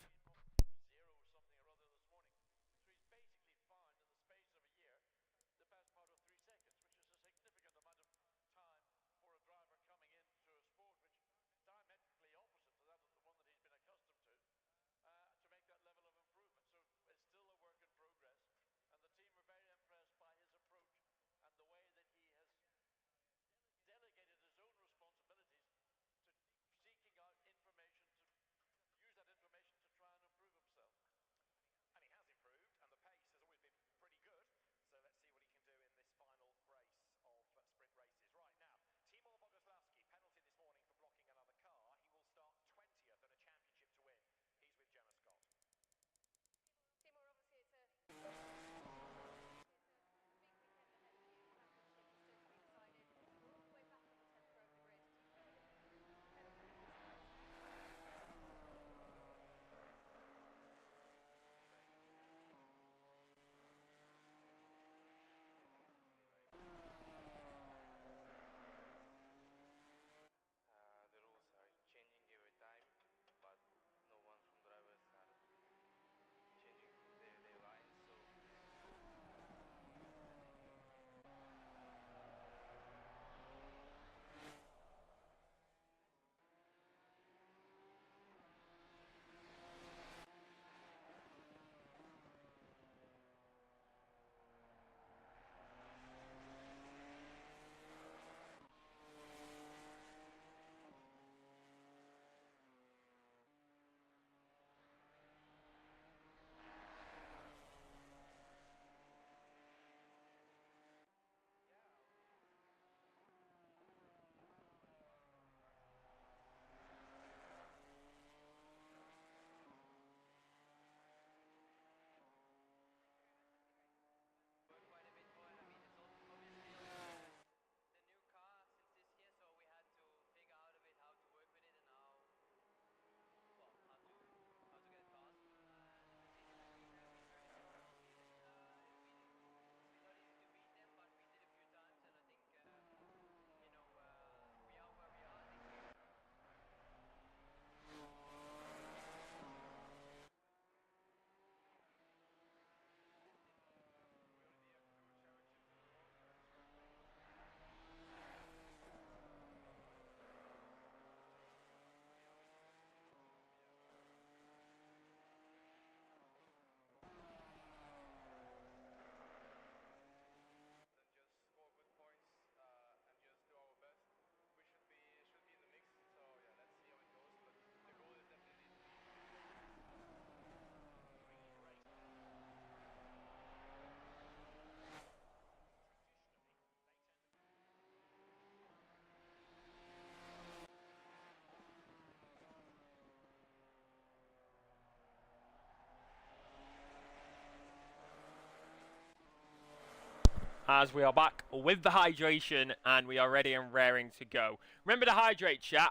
as we are back with the hydration and we are ready and raring to go. Remember to hydrate, chat.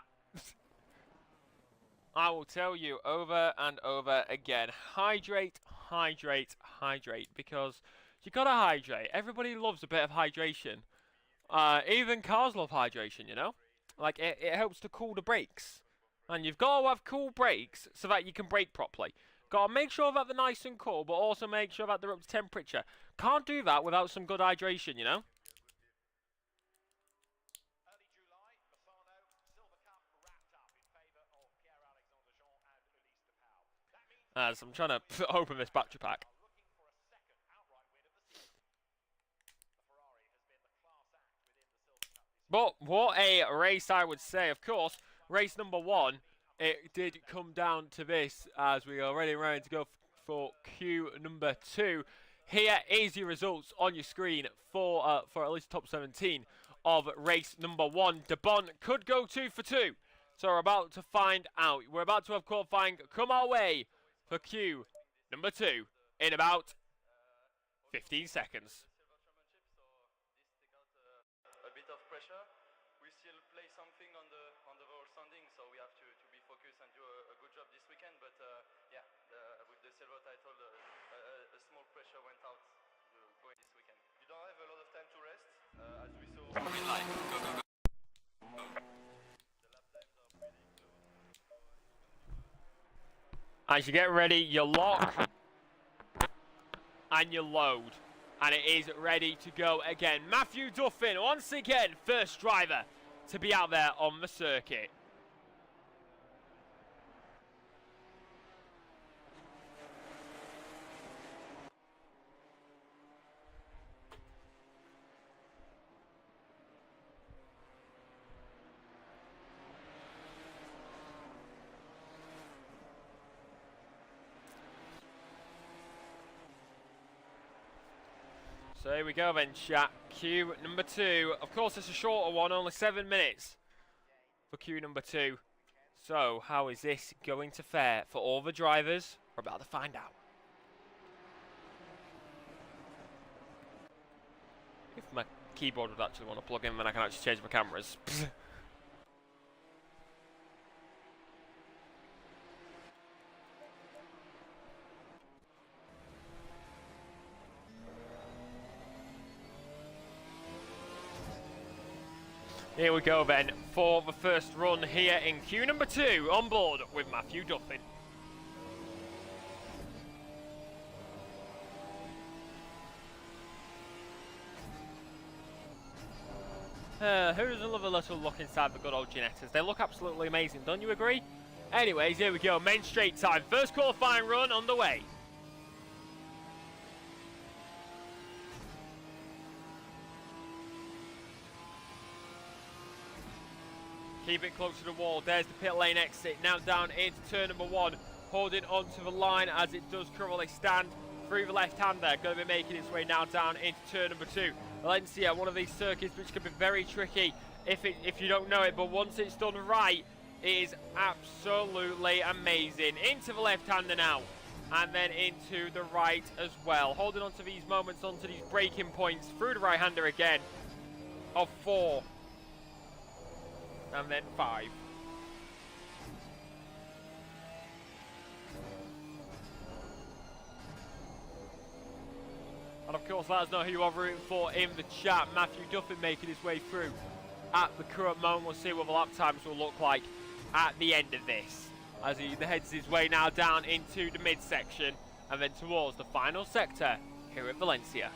I will tell you over and over again, hydrate, hydrate, hydrate, because you gotta hydrate. Everybody loves a bit of hydration. Even cars love hydration, you know? Like, it helps to cool the brakes. And you've got to have cool brakes so that you can brake properly. Got to make sure that they're nice and cool, but also make sure that they're up to temperature. Can't do that without some good hydration, you know? As I'm trying to open this battery pack. But what a race, I would say. Of course, race number 1, it did come down to this as we are already ready to go for Q number 2. Here is your results on your screen for at least top 17 of race number 1. De Bon could go 2 for 2. So we're about to find out. We're about to have qualifying come our way for Q number 2 in about 15 seconds. A bit of pressure. We still play something on the overall standing, so we have to be focused and do a good job this weekend. But yeah, with the silver title, a small pressure went out going this weekend. You don't have a lot of time to rest, as we saw. Green light. Go, go, go. As you get ready, you lock and you load. And it is ready to go again. Matthew Duffin, once again, first driver to be out there on the circuit. So here we go then, chat. Q number 2. Of course, it's a shorter one, only 7 minutes for Q number 2. So, how is this going to fare for all the drivers? We're about to find out. If my keyboard would actually want to plug in, then I can actually change my cameras. Here we go then for the first run here in Q number 2 on board with Matthew Duffin. Who doesn't love a little look inside the good old Ginettas? They look absolutely amazing, don't you agree? Anyways, here we go, main straight time. First qualifying run underway. Keep it close to the wall. There's the pit lane exit. Now down into turn number 1. Holding onto the line as it does currently stand through the left-hander. Going to be making its way now down into turn number 2. Valencia, one of these circuits which can be very tricky if you don't know it. But once it's done right, it is absolutely amazing. Into the left-hander now. And then into the right as well. Holding onto these moments, onto these braking points. Through the right-hander again. Of 4. And then 5. And of course, let us know who you are rooting for in the chat. Matthew Duffin making his way through at the current moment. We'll see what the lap times will look like at the end of this. As he heads his way now down into the midsection and then towards the final sector here at Valencia.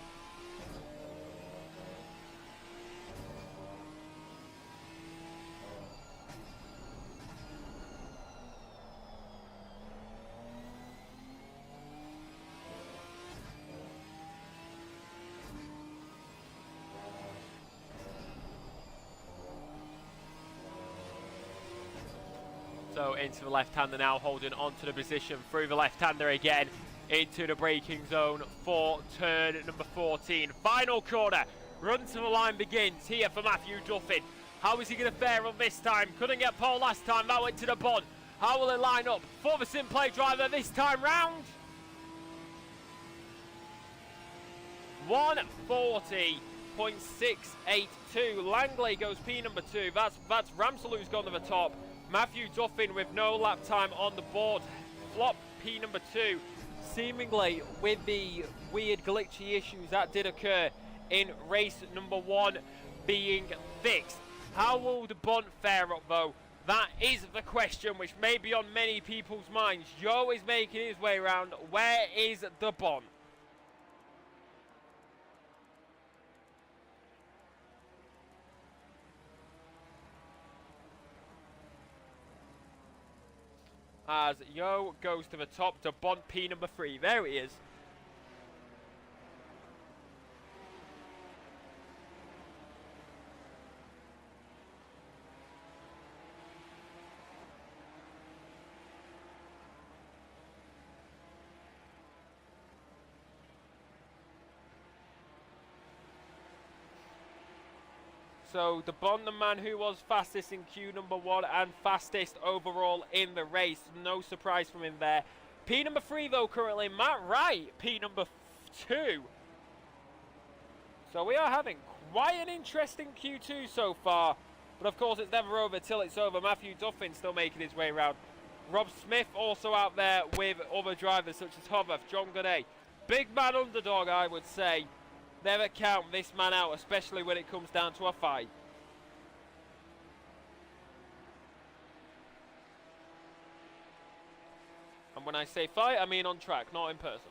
So into the left-hander now, holding onto the position through the left-hander again, into the braking zone for turn number 14. Final corner, run to the line begins here for Matthew Duffin. How is he going to fare on this time? Couldn't get pole last time, that went to the Bon. How will it line up for the SimPlay driver this time round? 140.682. Langley goes P number 2. That's Ramsell who's gone to the top. Matthew Duffin with no lap time on the board. Flop P number 2. Seemingly with the weird glitchy issues that did occur in race number 1 being fixed. How will the Bont fare up though? That is the question which may be on many people's minds. Joe is making his way around. Where is the Bont? As Yo goes to the top to Bont P number 3. There he is. So the Bond, the man who was fastest in Q number 1 and fastest overall in the race. No surprise from him there. P number 3 though currently, Matt Wright, P number 2. So we are having quite an interesting Q2 so far. But of course it's never over till it's over. Matthew Duffin still making his way around. Rob Smith also out there with other drivers such as Hovarth, John Godet. Big man underdog, I would say. Never count this man out, especially when it comes down to a fight. And when I say fight, I mean on track, not in person.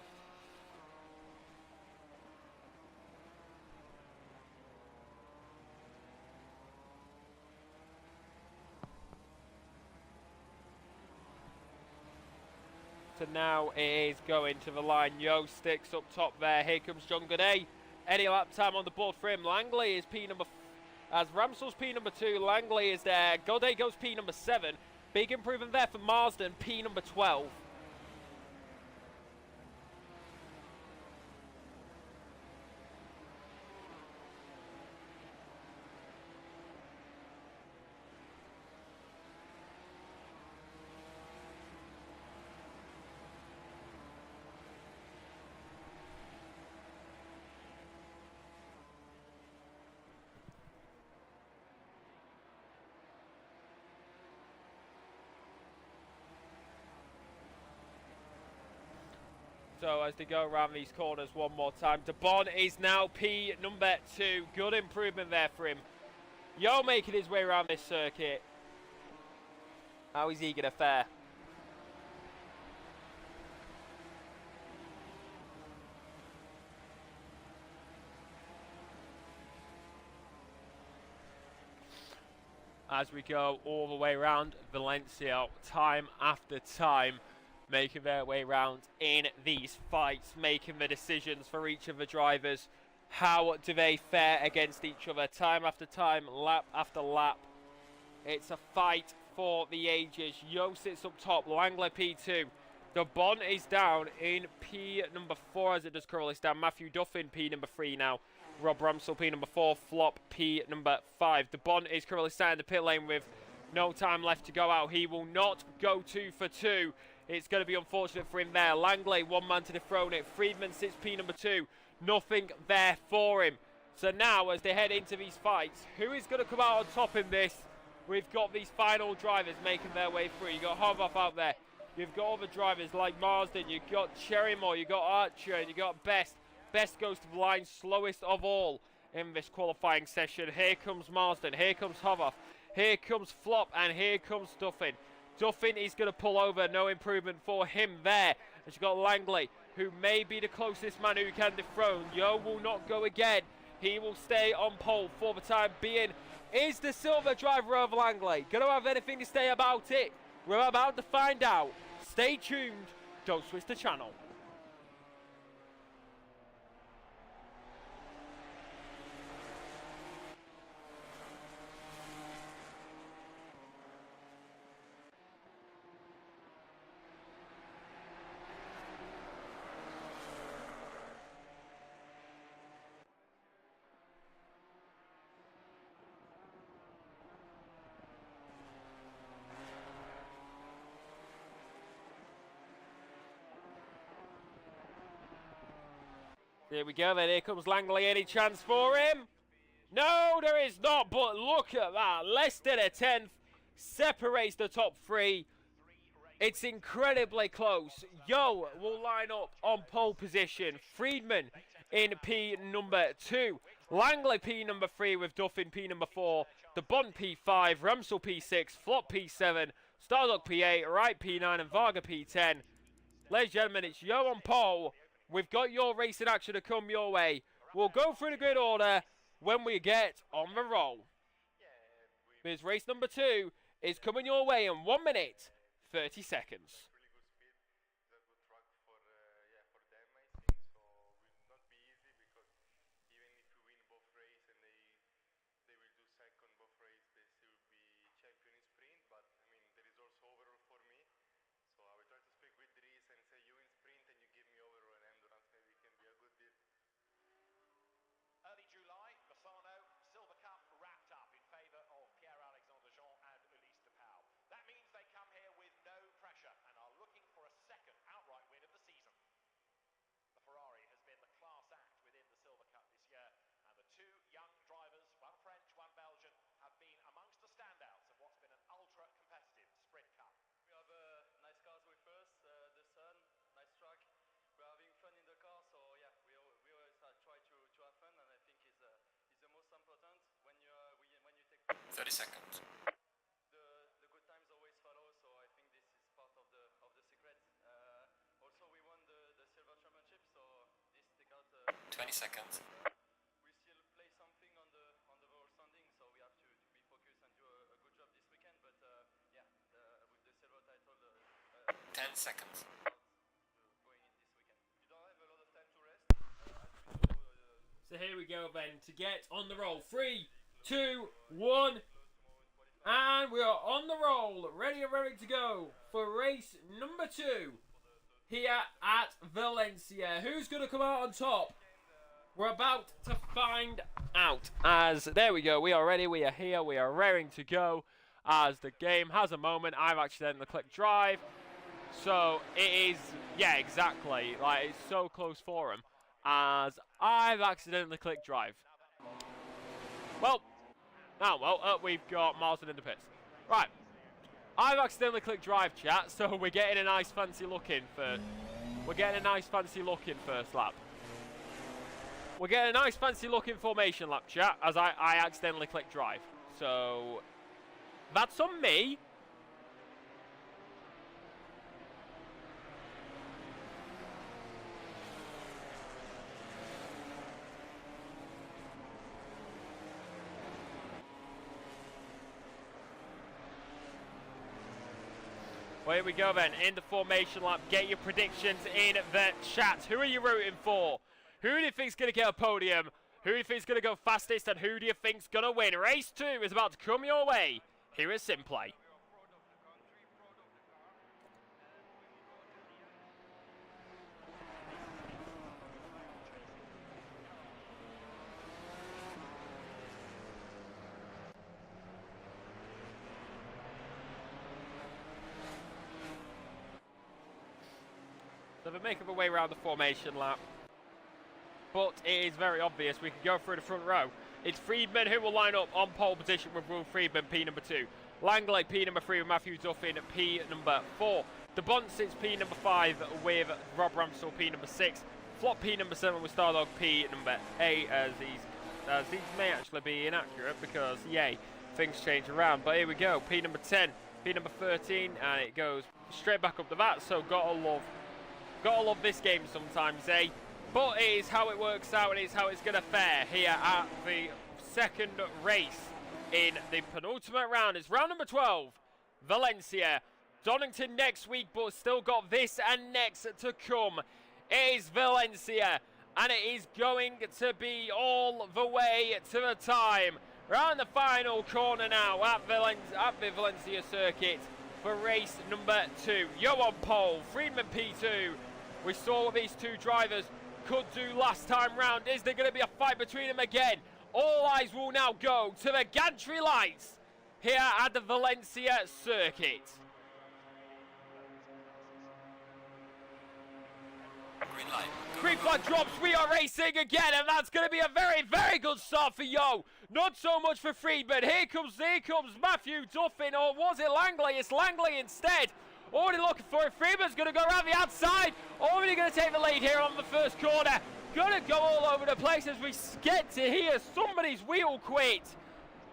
So now it is going to the line. Yo sticks up top there. Here comes John Godet. Any lap time on the board for him. Langley is P number... As Ramsell's P number 2. Langley is there. Godet goes P number 7. Big improvement there for Marsden. P number 12. So as they go around these corners one more time, DeBon is now P number 2. Good improvement there for him. Yo making his way around this circuit. How is he going to fare? As we go all the way around Valencia, time after time, making their way around in these fights, making the decisions for each of the drivers. How do they fare against each other? Time after time, lap after lap. It's a fight for the ages. Yo sits up top, Langley P2. The Bond is down in P number 4 as it does currently stand. Matthew Duffin, P number 3 now. Rob Ramsell, P number 4. Flop, P number 5. The Bond is currently starting the pit lane with no time left to go out. He will not go 2 for 2. It's going to be unfortunate for him there. Langley, one man to dethrone it. Friedman sits P number 2. Nothing there for him. So now, as they head into these fights, who is going to come out on top in this? We've got these final drivers making their way through. You've got Hovarth out there. You've got other drivers like Marsden. You've got Cherrymore. You've got Archer. And you've got Best. Best goes to the line, slowest of all in this qualifying session. Here comes Marsden. Here comes Hovarth. Here comes Flop. And here comes Duffin. Duffin is going to pull over. No improvement for him there. And you've got Langley, who may be the closest man who can dethrone. Yo will not go again. He will stay on pole for the time being. Is the silver driver of Langley going to have anything to say about it? We're about to find out. Stay tuned. Don't switch the channel. There we go, then here comes Langley. Any chance for him? No, there is not, but look at that. Less than a tenth separates the top three. It's incredibly close. Yo will line up on pole position. Friedman in P number 2. Langley P number 3 with Duff in P number 4. The Bond P5, Ramsell P6, Flop P7, Stardog P8, Wright P9 and Varga P10. Ladies and gentlemen, it's Yo on pole. We've got your racing action to come your way. We'll go through the grid order when we get on the roll. Because race number 2 is coming your way in 1 minute, 30 seconds. Important when you take 30 seconds. the good times always follow, so I think this is part of the secret. Also we won the silver championship, so this take out 20 seconds. we still play something on the overall standing, so we have to be focused and do a good job this weekend, but yeah, with the silver title 10 seconds. going in this weekend. You don't have a lot of time to rest, as we know. So here we go then, to get on the roll. 3, 2, 1. And we are on the roll, ready and ready to go for race number 2 here at Valencia. Who's going to come out on top? We're about to find out. As, there we go, we are ready, we are here, we are raring to go. As the game has a moment, I've accidentally clicked drive. So it is, yeah, exactly, like it's so close for him. As I've accidentally clicked drive. Well, we've got Marsden in the pits. Right, I've accidentally clicked drive, chat, so we're getting a nice fancy look in first. We're getting a nice fancy look in first lap. We're getting a nice fancy look in formation lap, chat, as I accidentally clicked drive. So, that's on me. Well, here we go then, in the formation lap. Get your predictions in the chat. Who are you rooting for? Who do you think's going to get a podium? Who do you think's going to go fastest? And who do you think's going to win? Race 2 is about to come your way here at SimPlay. So we make our way around the formation lap. But it is very obvious we can go through the front row. It's Friedman who will line up on pole position with Will Friedman, P number 2. Langley, P number 3 with Matthew Duffin, P number 4. The Bunts, P number 5 with Rob Ramsell, P number 6. Flop, P number 7 with Stardog, P number 8, as these may actually be inaccurate because, yay, things change around. But here we go, P number 10, P number 13, and it goes straight back up to that, so gotta love this game sometimes, eh? But it is how it works out, and it is how it's going to fare here at the second race in the penultimate round. It's round number 12, Valencia. Donington next week, but still got this and next to come. It is Valencia, and it is going to be all the way to the time. Round the final corner now at the Valencia circuit for race number 2. Yo on pole, Friedman P2. We saw what these two drivers could do last time round. Is there going to be a fight between them again? All eyes will now go to the gantry lights here at the Valencia circuit. green light. Green flag drops, we are racing again, and that's going to be a very, very good start for Yo. Not so much for Friedman. Here comes Matthew Duffin, or was it Langley? It's Langley instead. Already looking for it. Friedman's going to go around the outside. Already going to take the lead here on the first corner. Going to go all over the place as we get to hear somebody's wheel quit.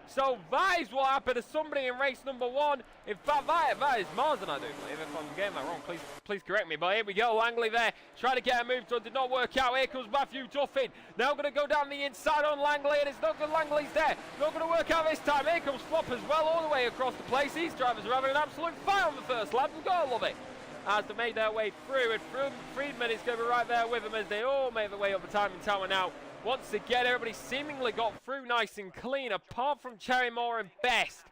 So that is what happened to somebody in race number 1. In fact, that is Marsden, I do believe. If I'm getting that wrong, please correct me. But here we go, Langley there, trying to get a move done, did not work out. Here comes Matthew Duffin, now going to go down the inside on Langley, and it's not good. Langley's there, not going to work out this time. Here comes Flop as well, all the way across the place. These drivers are having an absolute fight on the first lap, and gotta love it. As they made their way through, and Friedman is going to be right there with them as they all make their way up the timing tower now. Once again, everybody seemingly got through nice and clean, apart from Cherrymore and Best.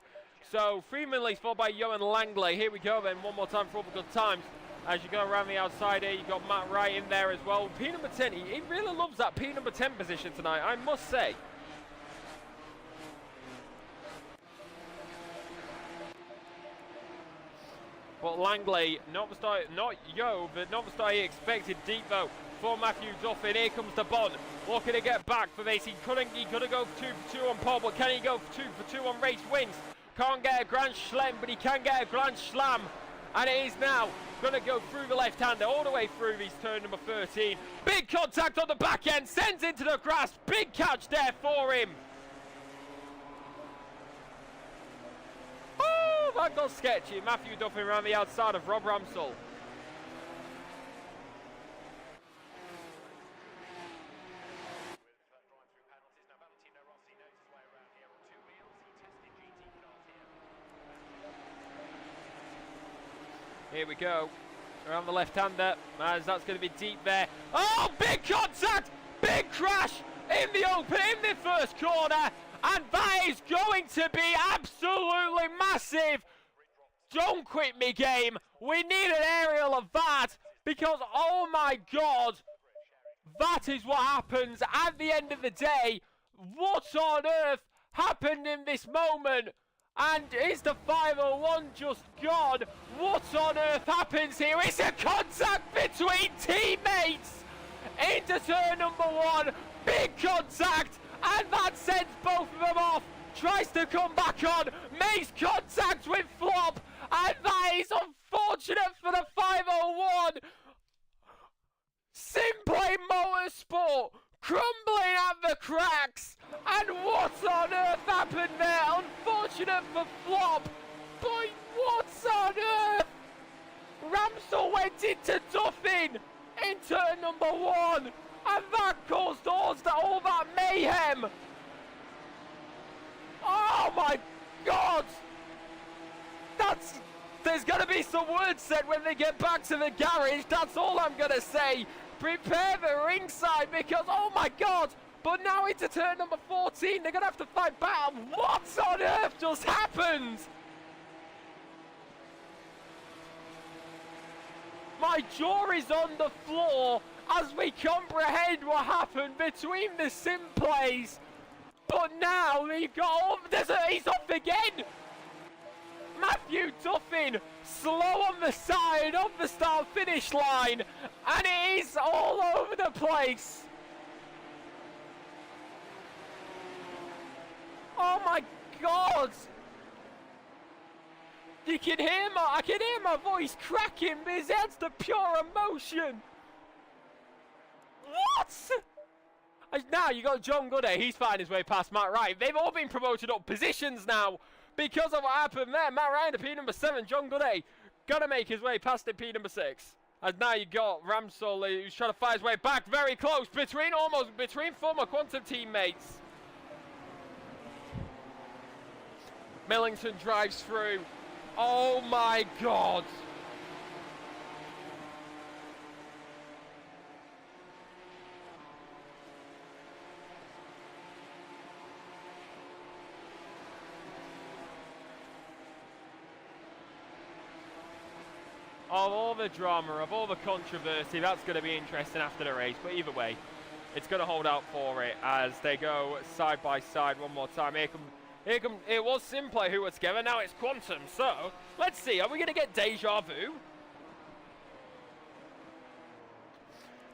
So, Friedman leads followed by Johan Langley. Here we go then, one more time for all the good times. As you go around the outside here, you've got Matt Wright in there as well. P number 10, he really loves that P number 10 position tonight, I must say. But Langley, not Yo, but not the start he expected. Deep though for Matthew Duffin. Here comes the Bond, looking to get back for this. He couldn't go for 2 for 2 on pole, but can he go for 2 for 2 on race wins? Can't get a Grand Slam, but he can get a Grand Slam. And it is now going to go through the left-hander all the way through his turn number 13. Big contact on the back end, sends into the grass. Big catch there for him. Oh, that got sketchy. Matthew Duffin around the outside of Rob Ramsell. Here we go, around the left-hander, as that's going to be deep there. Oh, big contact, big crash in the open, in the first corner, and that is going to be absolutely massive. Don't quit me, game. We need an aerial of that, because, oh my God, that is what happens at the end of the day. What on earth happened in this moment? And is the 501 just gone? What on earth happens here? It's a contact between teammates into turn number 1. Big contact, and that sends both of them off. Tries to come back on, makes contact with Flop, and that is unfortunate for the 501. SimPlay Motorsport crumbling at the cracks, and what on earth happened there? Unfortunate for Flop, but what on earth? Ramsell went into Duffin in turn number 1, and that caused all that mayhem. Oh my God! There's gonna be some words said when they get back to the garage, that's all I'm gonna say. Prepare the ringside, because oh my God, but now into turn number 14, they're gonna have to fight back. What on earth just happened? My jaw is on the floor as we comprehend what happened between the SimPlays. But now we've got, he's off again. Matthew Duffin, slow on the side of the start-finish line, and it is all over the place. Oh my God! You can hear I can hear my voice cracking because that's the pure emotion. What? Now you got John Goodey, he's finding his way past Matt Wright. They've all been promoted up positions now because of what happened there. Matt Wright to P number 7, John Goodey gonna make his way past the P number 6. As now you got Ramsell who's trying to fight his way back, very close between former Quantum teammates. Millington drives through. Oh my God. Of all the drama, of all the controversy, that's going to be interesting after the race. But either way, it's going to hold out for it as they go side by side one more time. Here come, it was SimPlay who were together, now it's Quantum. So, let's see, are we going to get deja vu?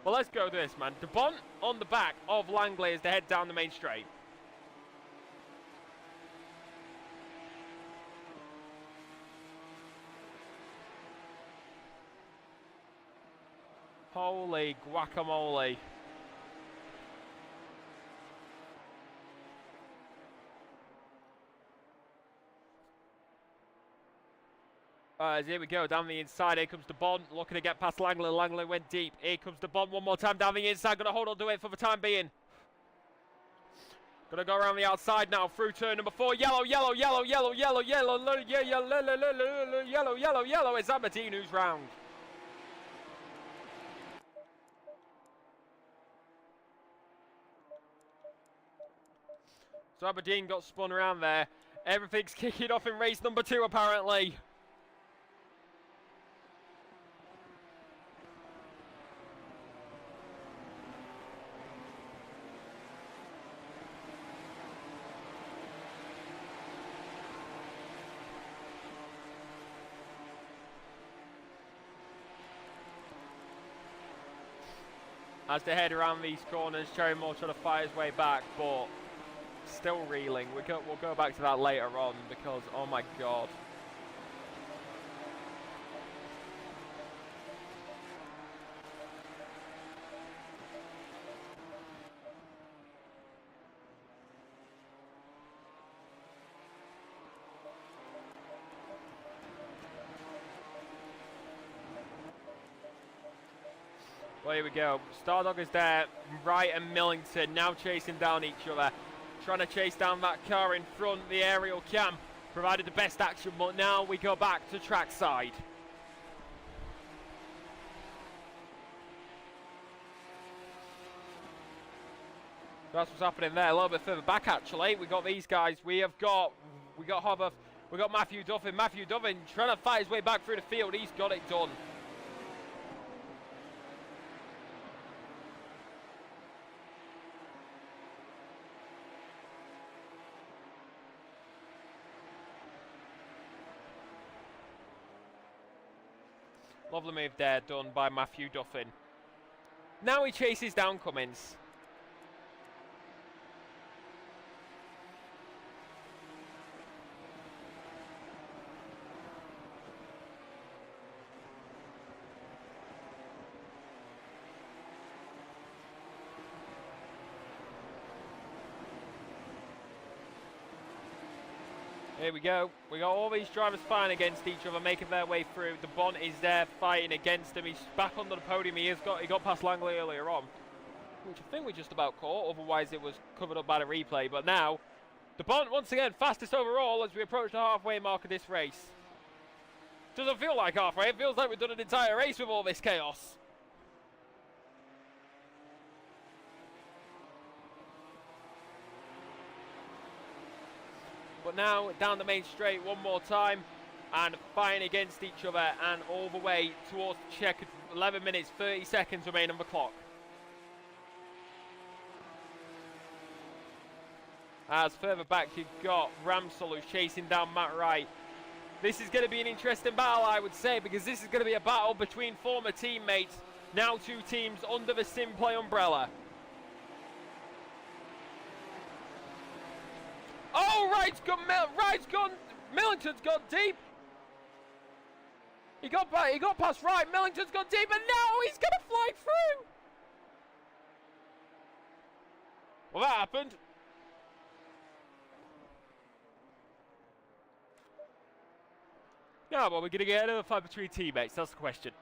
Well, let's go this, man. De Bont on the back of Langley as they head down the main straight. Holy guacamole. Here we go, down the inside, here comes De Bont, looking to get past Langley. Langley went deep, here comes De Bont one more time down the inside, gonna hold on to it for the time being. Gonna go around the outside now, through turn number 4, yellow, yellow, yellow, yellow, yellow, yellow, yellow, yellow, yellow, it's Aberdeen who's round. So Aberdeen got spun around there. Everything's kicking off in race number 2 apparently. As they head around these corners, Cherry Moore trying to fight his way back, but still reeling. We'll go back to that later on because, oh my god. Well, here we go. Stardog is there. Wright and Millington now chasing down each other. Trying to chase down that car in front. The aerial cam provided the best action, but now we go back to trackside. That's what's happening there. A little bit further back, actually. We got these guys. We got Hobber. We got Matthew Duffin. Matthew Duffin trying to fight his way back through the field. He's got it done. Lovely move there, done by Matthew Duffin. Now he chases down Cummins. Here we go. We got all these drivers fighting against each other, making their way through. De Bont is there fighting against him. He's back onto the podium. He got past Langley earlier on, which I think we just about caught. Otherwise, it was covered up by the replay. But now, De Bont once again fastest overall as we approach the halfway mark of this race. Doesn't feel like halfway. It feels like we've done an entire race with all this chaos. But now down the main straight one more time and fighting against each other and all the way towards the checkered 11 minutes 30 seconds remain on the clock. As further back you've got Ramsell who's chasing down Matt Wright. This is going to be an interesting battle, I would say, because this is going to be a battle between former teammates, now 2 teams under the SimPlay umbrella. Oh, Wright's gone, Millington's gone deep. He got past Wright, Millington's gone deep, and now he's going to fly through. Well, that happened. Yeah, well, we're going to get another fight between teammates, that's the question.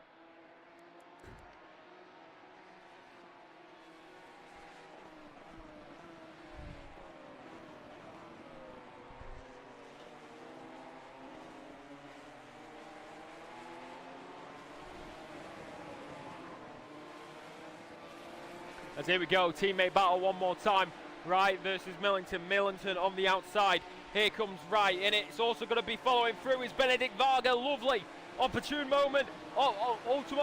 As here we go, teammate battle one more time. Wright versus Millington. Millington on the outside. Here comes Wright, and it's also going to be following through is Benedict Varga. Lovely, opportune moment, ultimate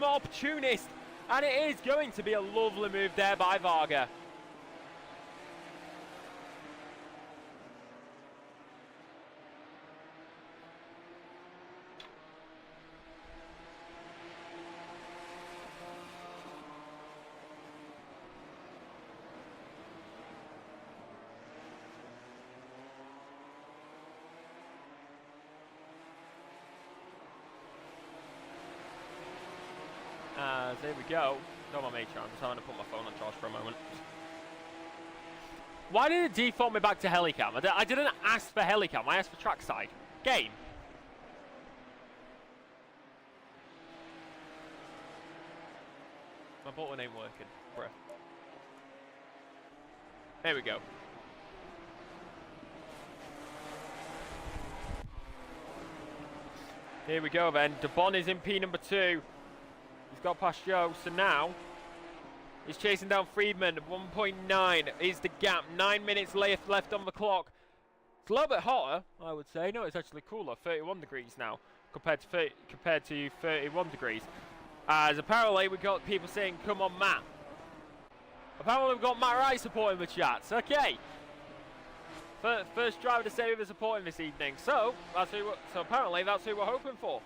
opportunist, and it is going to be a lovely move there by Varga. There we go. Don't mind me, I'm just having to put my phone on charge for a moment. Why did it default me back to helicam? I didn't ask for helicam, I asked for trackside. Game. My button ain't working, bruh. There we go. Here we go then. DeBon is in P number 2. He's got past Joe, so now he's chasing down Friedman. 1.9 is the gap. 9 minutes left on the clock. It's a little bit hotter, I would say. No, it's actually cooler. 31 degrees now compared to 31 degrees. As apparently we got people saying, "Come on, Matt." Apparently we've got Matt Wright supporting the chats. Okay. First driver to say we were supporting this evening. So apparently that's who we're hoping for.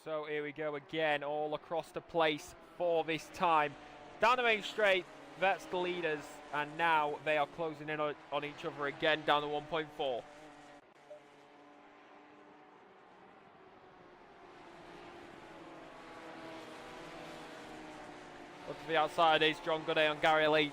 So here we go again, all across the place for this time. Down the main straight, that's the leaders, and now they are closing in on each other again down to 1.4. Up to the outside is John Goodey on Gary Leach.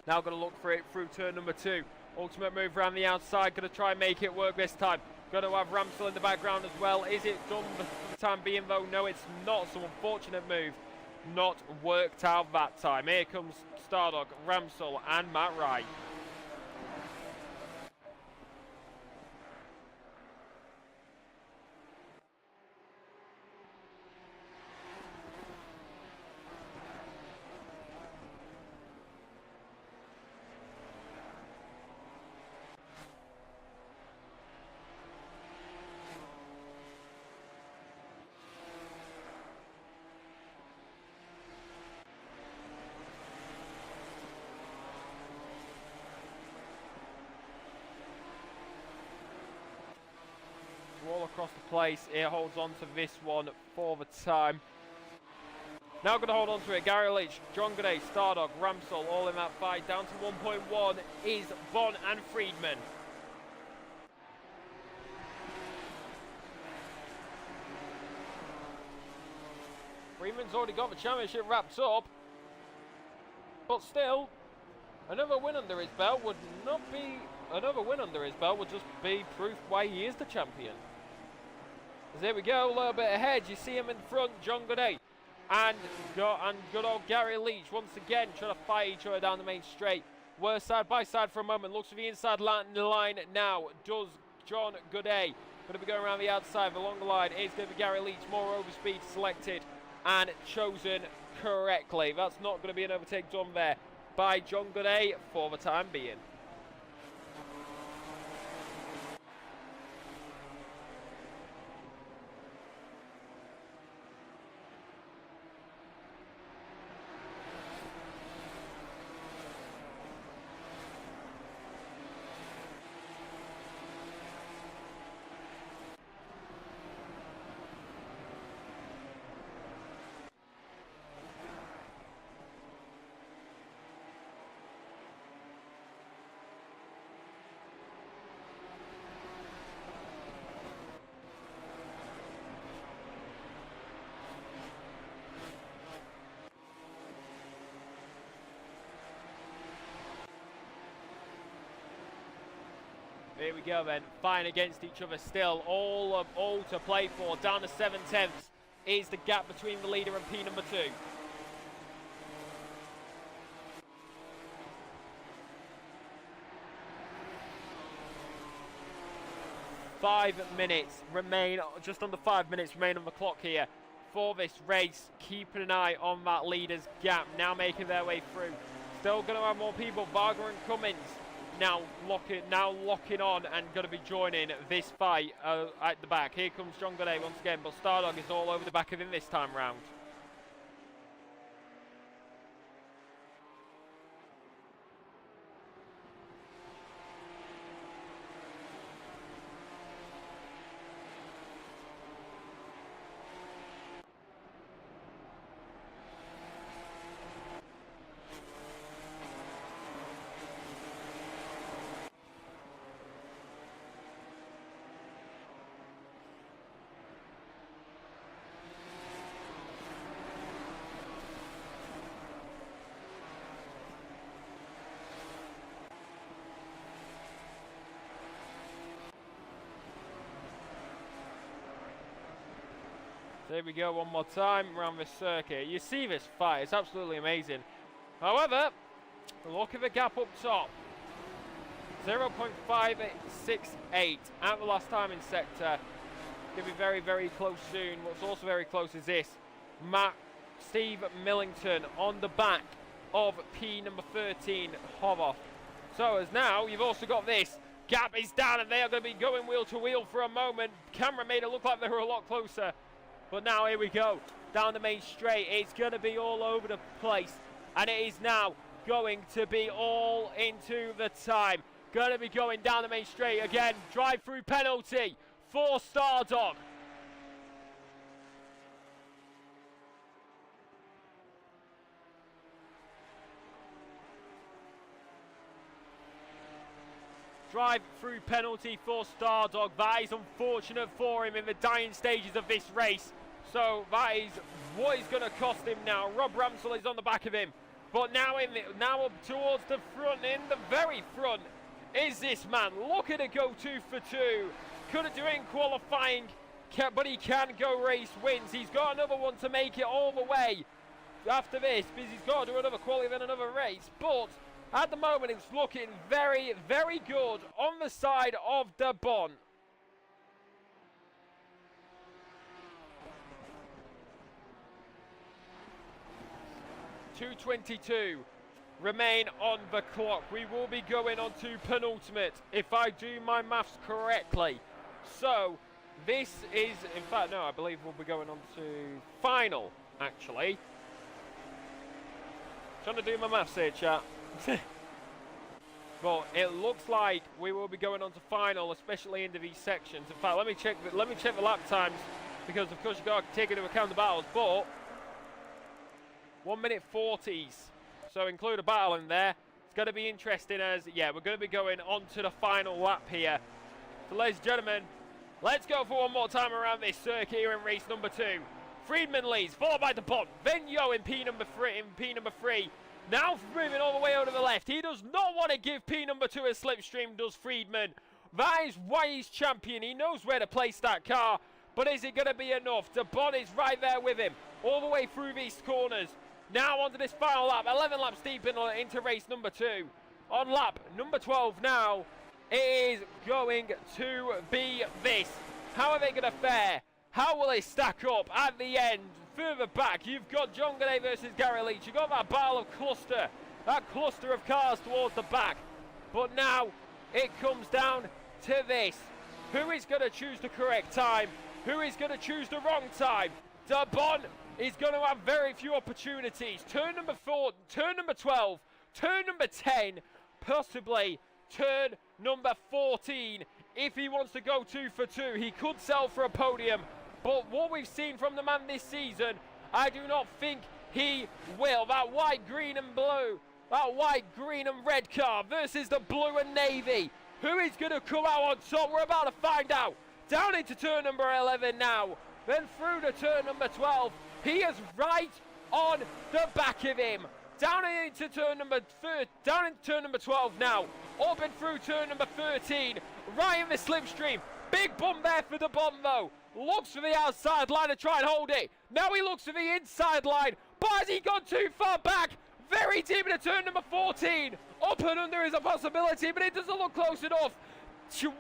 Now going to look for it through turn number 2. Ultimate move around the outside, going to try and make it work this time. Going to have Ramsell in the background as well. Is it done for the time being though? No, it's not. So unfortunate move. Not worked out that time. Here comes Stardog, Ramsell and Matt Wright. All across the place, it holds on to this one for the time. Now going to hold on to it, Gary Leach, John Goodey, Stardog, Ramsell, all in that fight. Down to 1.1 is Von and Friedman. Friedman's already got the championship wrapped up. But still, another win under his belt would just be proof why he is the champion. There we go, a little bit ahead. You see him in front, John Goodey and good old Gary Leach once again trying to fight each other down the main straight. We're side by side for a moment. Looks for the inside line now. Does John Goodey. Going to be going around the outside. Along the line is going to be Gary Leach. More overspeed selected and chosen correctly. That's not going to be an overtake done there by John Goodey for the time being. Here we go then, fighting against each other still, all to play for. Down to 7/10 is the gap between the leader and P number 2. Just under 5 minutes remain on the clock here for this race. Keeping an eye on that leader's gap, now making their way through. Still going to have more people, Varga and Cummins. now locking on and going to be joining this fight at the back. Here comes John Godet once again, but Stardog is all over the back of him this time round. There we go, one more time around this circuit. You see this fight, it's absolutely amazing. However, look at the gap up top. 0.568 at the last time in sector. Going to be very, very close soon. What's also very close is this. Steve Millington on the back of P number 13, Hovoff. So as now, you've also got this. Gap is down and they are going to be going wheel to wheel for a moment. Camera made it look like they were a lot closer. But now here we go, down the main straight. It's going to be all over the place. And it is now going to be all into the time. Going to be going down the main straight again. Drive-through penalty for Stardog. Drive-through penalty for Stardog. That is unfortunate for him in the dying stages of this race. So that is what is going to cost him now. Rob Ramsell is on the back of him. But now up towards the front, in the very front, is this man. Look at it go 2 for 2. Couldn't do it in qualifying, but he can go race wins. He's got another one to make it all the way after this, because he's got to do another quali, then another race. But at the moment, it's looking very, very good on the side of the Bon. .222 remain on the clock. We will be going on to penultimate, if I do my maths correctly. So, this is, in fact, no, I believe we'll be going on to final, actually. Trying to do my maths here, chat. But it looks like we will be going on to final, especially into these sections. In fact, let me check the lap times, because of course you've got to take into account the battles. But 1 minute 40s, so include a battle in there. It's going to be interesting as, yeah, we're going to be going on to the final lap here. So ladies and gentlemen, let's go for one more time around this circuit here in race number 2. Friedman leads, followed by the Bon. Then Yo in P number 3. Now moving all the way over to the left. He does not want to give P number 2 a slipstream, does Friedman. That is why he's champion. He knows where to place that car. But is it going to be enough? The Bon is right there with him, all the way through these corners. Now onto this final lap, 11 laps deep into race number 2. On lap number 12 now, it is going to be this. How are they going to fare? How will they stack up at the end? Further back, you've got John Godet versus Gary Leach. You've got that battle of cluster, that cluster of cars towards the back. But now it comes down to this. Who is going to choose the correct time? Who is going to choose the wrong time? The Bon is going to have very few opportunities. Turn number 4, turn number 12, turn number 10, possibly turn number 14. If he wants to go 2 for 2, he could sell for a podium. But what we've seen from the man this season, I do not think he will. That white, green and blue, that white, green and red car versus the blue and navy. Who is going to come out on top? We're about to find out. Down into turn number 11 now. Then through to turn number 12. He is right on the back of him. Down into turn number 12 now. Up and through turn number 13. Right in the slipstream. Big bump there for the Bon though. Looks for the outside line to try and hold it. Now he looks for the inside line. But has he gone too far back? Very deep into turn number 14. Up and under is a possibility, but it doesn't look close enough.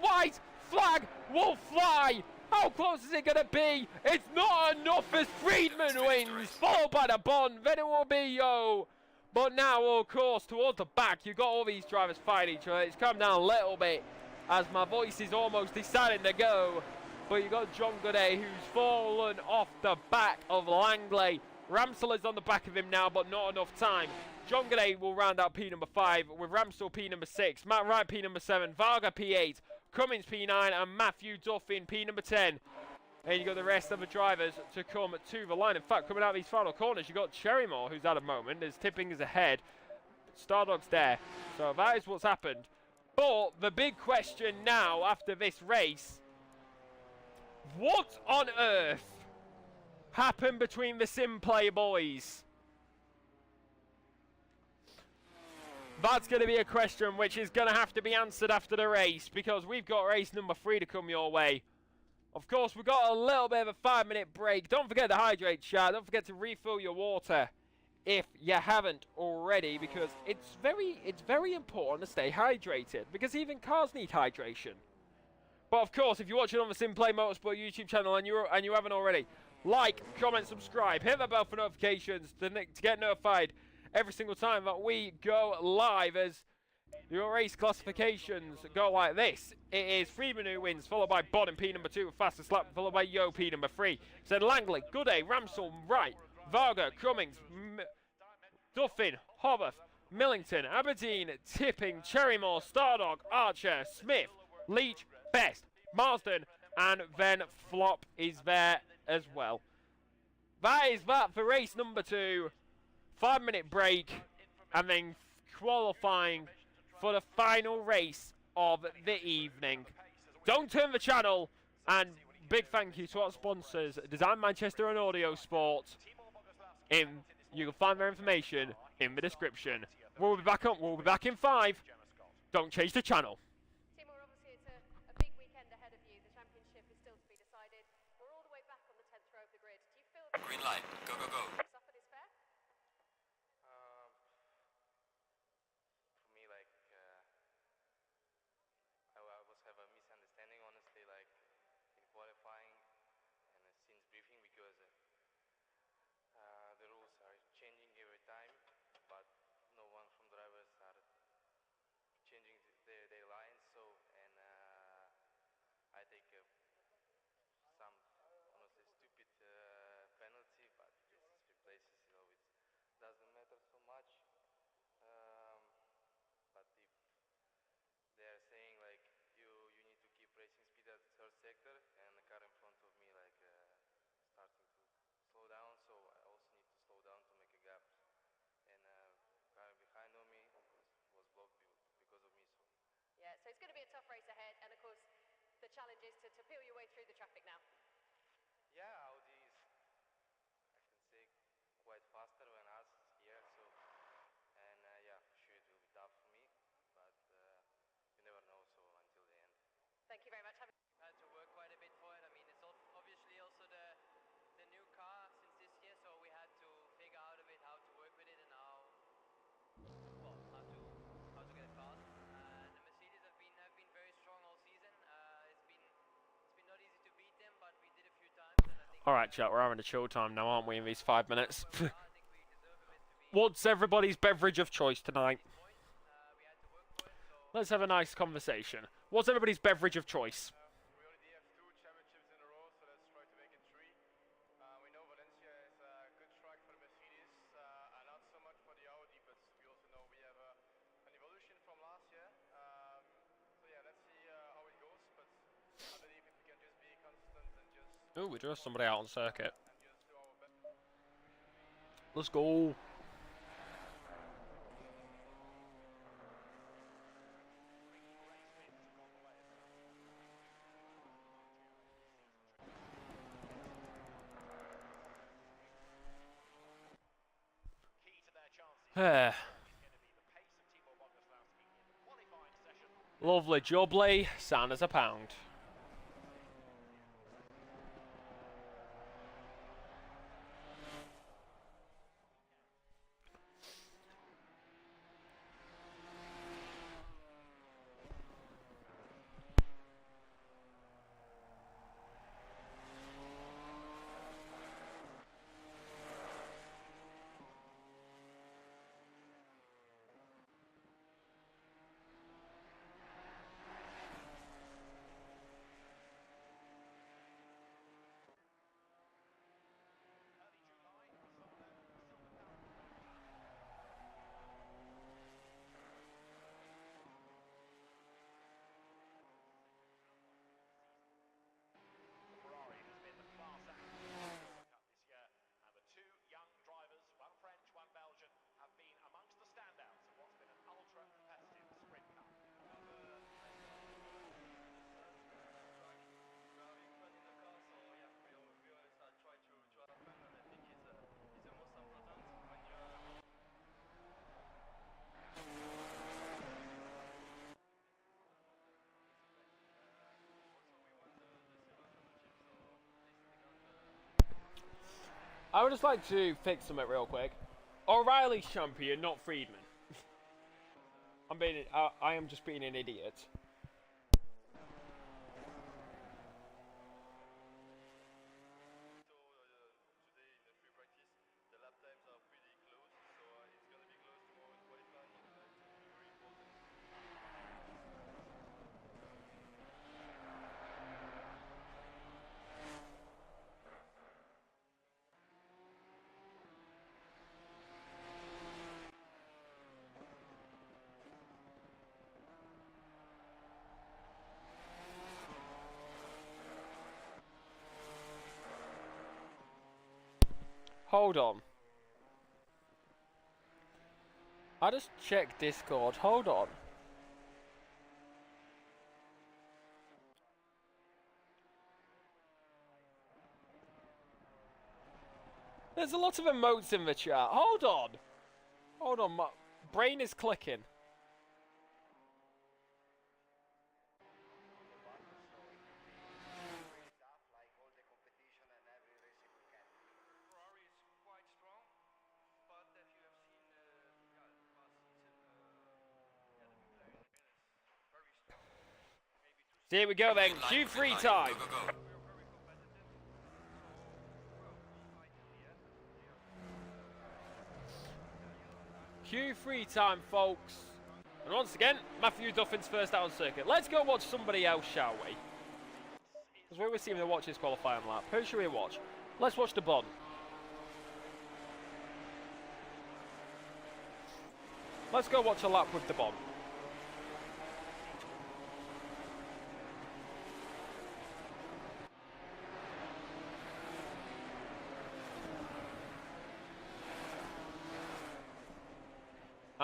White flag will fly. How close is it going to be? It's not enough as Friedman wins, followed by the Bon. Then it will be Yo. But now, of course, towards the back, you've got all these drivers fighting each other. It's come down a little bit as my voice is almost deciding to go. But you've got John Goodey, who's fallen off the back of Langley. Ramsell is on the back of him now, but not enough time. John Goodey will round out P number 5, with Ramsell P number 6, Matt Wright P number 7, Varga P8, Cummins P9, and Matthew Duffin P number 10. And you got the rest of the drivers to come to the line. In fact, coming out of these final corners, you got Cherrymore, who's at a moment, is tipping his ahead. Stardog's there. So that is what's happened. But the big question now after this race, what on earth happened between the SimPlay boys? That's going to be a question which is going to have to be answered after the race, because we've got race number 3 to come your way. Of course, we've got a little bit of a 5-minute break. Don't forget to hydrate, chat. Don't forget to refill your water if you haven't already, because it's very important to stay hydrated, because even cars need hydration. But of course, if you're watching on the SimPlay Motorsport YouTube channel and you haven't already, like, comment, subscribe, hit the bell for notifications to get notified every single time that we go live, as your race classifications go like this. It is Freeman who wins, followed by Bodden P number 2 with fastest lap, followed by Yo P number 3. Then Langley, Goodey, Ramsell, Wright, Varga, Cummings, Duffin, Hobarth, Millington, Aberdeen, Tipping, Cherrymore, Stardog, Archer, Smith, Leach, Best, Marsden, and then Flop is there as well. That is that for race number 2. 5-minute break, and then qualifying for the final race of the evening. Don't turn the channel, and big thank you to our sponsors, Design Manchester and Audio Sport. You can find their information in the description. We'll be back in 5. Don't change the channel. Timur, obviously it's a big weekend ahead of you. The championship is still to be decided. We're all the way back on the 10th row of the grid. Do you feel that Green light. Go, go, go. suffered is fair? For me, like, I was have a misunderstanding, honestly, like, in qualifying and since briefing, because the rules are changing every time, but no one from drivers are changing their lines, so, and I take some, honestly, stupid penalty, but this replaces, you know, it doesn't matter so much. But if they're saying like you need to keep racing speed at third sector, and the car in front of me like starting to slow down, so I also need to slow down to make a gap, and car behind on me was blocked because of me. So Yeah, so it's going to be a tough race ahead, and of course the challenge is to peel your way through the traffic now. yeah, Audi is, I can say, quite faster than us here, so, and yeah, for sure it will be tough for me, but you never know, so until the end. Thank you very much. Had to work quite a bit for it. I mean, it's obviously also the new car since this year, so we had to figure out a bit how to work with it and how to get it fast. The Mercedes have been very strong all season. It's been not easy to beat them, but we did a few times, and I think. All right, chat. We're having a chill time now, aren't we? In these 5 minutes. I think we deserve a bit to be. What's everybody's beverage of choice tonight? Points. We had to work for it, so. Let's have a nice conversation. What's everybody's beverage of choice? We already have 2 championships in a row, so let's try to make it 3. We know Valencia is a good track for the Mercedes, not so much for the Audi, but we also know we have an evolution from last year. So yeah, let's see how it goes, but I believe if we can just be consistent and just Oh, we drew somebody out on circuit. do our best. Let's go. Lovely jubbly, sound as a pound. I would just like to fix something real quick. O'Reilly's champion, not Friedman. I am just being an idiot. Today in the free practice, the lap times are pretty close, so it's going to be close tomorrow in qualifying, and it's very important. Hold on. I just checked Discord. Hold on. There's a lot of emotes in the chat. Hold on. Hold on. My brain is clicking. Ferrari is quite strong, but if you have seen the past season, the big player in the middle is very strong. Maybe too So here we go then. Q3 time. Go, go, go. we are very competitive, so well, we fight in the end. Q3 time, folks. And once again, Matthew Duffin's first out on circuit. Let's go watch somebody else, shall we? Because we were seeing to watch his qualifying lap. Who should we watch? Let's watch the Bond. Let's go watch a lap with the Bond.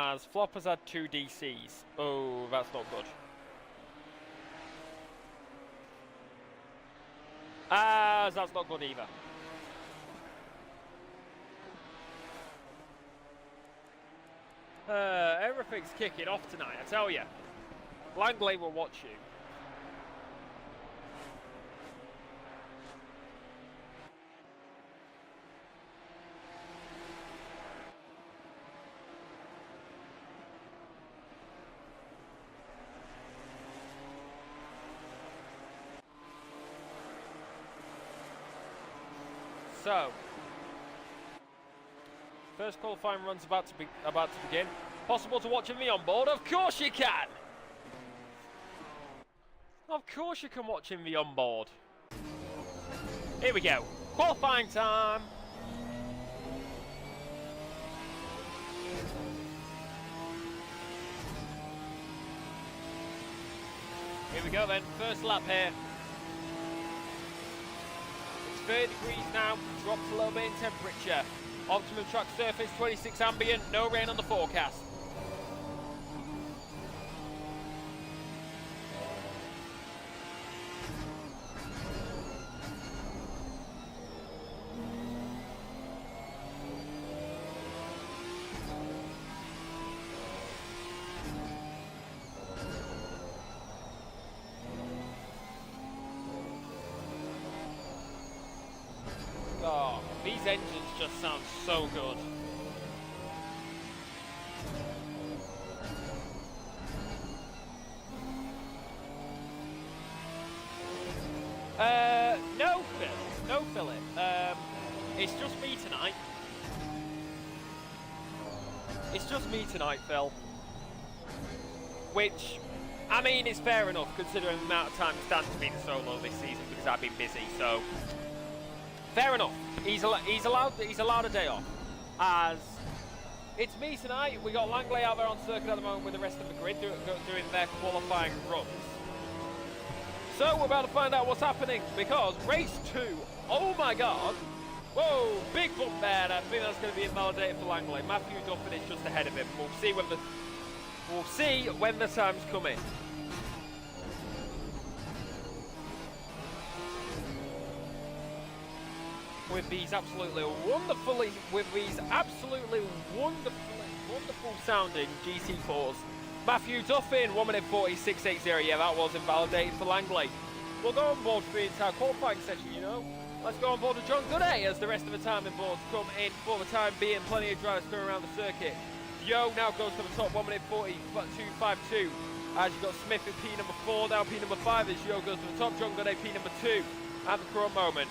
As Flop has had 2 DCs. Oh, that's not good. As that's not good either. Everything's kicking off tonight, I tell you. Langley will watch you. So, first qualifying run's about to begin. Possible to watch in the onboard? Of course you can! Of course you can watch in the onboard. Here we go. Qualifying time. Here we go then. First lap here. 30 degrees now, dropped a little bit in temperature. Optimum track surface, 26 ambient, no rain on the forecast. Oh, these engines just sound so good. No, Phil. No, Philip. It's just me tonight. It's just me tonight, Phil. Which, I mean, is fair enough considering the amount of time Stan's been solo this season because I've been busy, so... Fair enough. He's allowed a day off. As it's me tonight. We got Langley out there on circuit at the moment with the rest of the grid doing their qualifying runs. So we're about to find out what's happening because race 2. Oh my God! Whoa! Big bump there. And I think that's going to be invalidated for Langley. Matthew Duffin is just ahead of him. We'll see when the time's coming. With these absolutely wonderful sounding GT4s. Matthew Duffin, 1 minute 46.80. Yeah, that was invalidated for Langley. we'll go on board for the entire qualifying session, you know. Let's go on board with John Goodey as the rest of the timing boards come in for the time being. Plenty of drivers coming around the circuit. Yo now goes to the top, 1 minute 40.252. As you've got Smith in P number 4, now P number 5 as Yo goes to the top. John Goodey P number 2 at the current moment.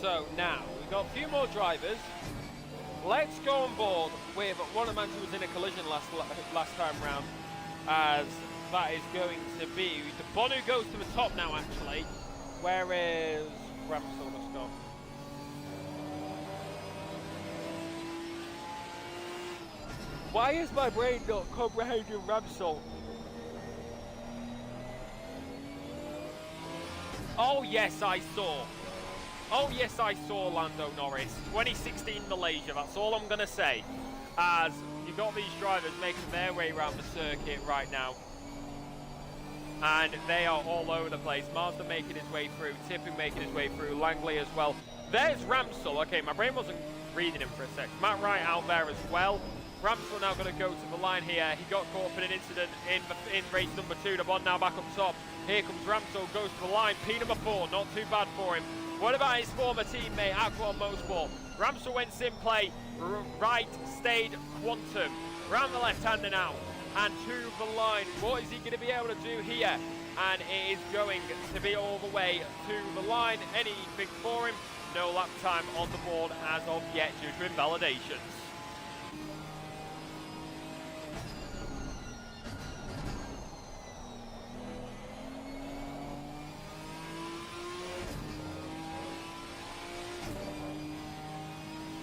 So now, we've got a few more drivers. Let's go on board with one of the men who was in a collision last time round, as that is going to be the Bonu goes to the top now actually. Where is Ramsel? Let's go. Why is my brain not comprehending Ramsel? Oh yes, I saw. Oh yes, I saw Lando Norris. 2016 Malaysia, that's all I'm going to say. As you've got these drivers making their way around the circuit right now. And they are all over the place. Mazda making his way through, Tipping making his way through, Langley as well. There's Ramsel. Okay, my brain wasn't reading him for a sec. Matt Wright out there as well. Ramsel now going to go to the line here. He got caught up in an incident in race number 2. The bond now back up top. Here comes Ramsel, goes to the line. P number 4, not too bad for him. What about his former teammate, Aqua Motorsport? Ramsel went SimPlay, right stayed Quantum. Round the left-hander now, and to the line. What is he going to be able to do here? And it is going to be all the way to the line. Anything for him? No lap time on the board as of yet due to invalidations.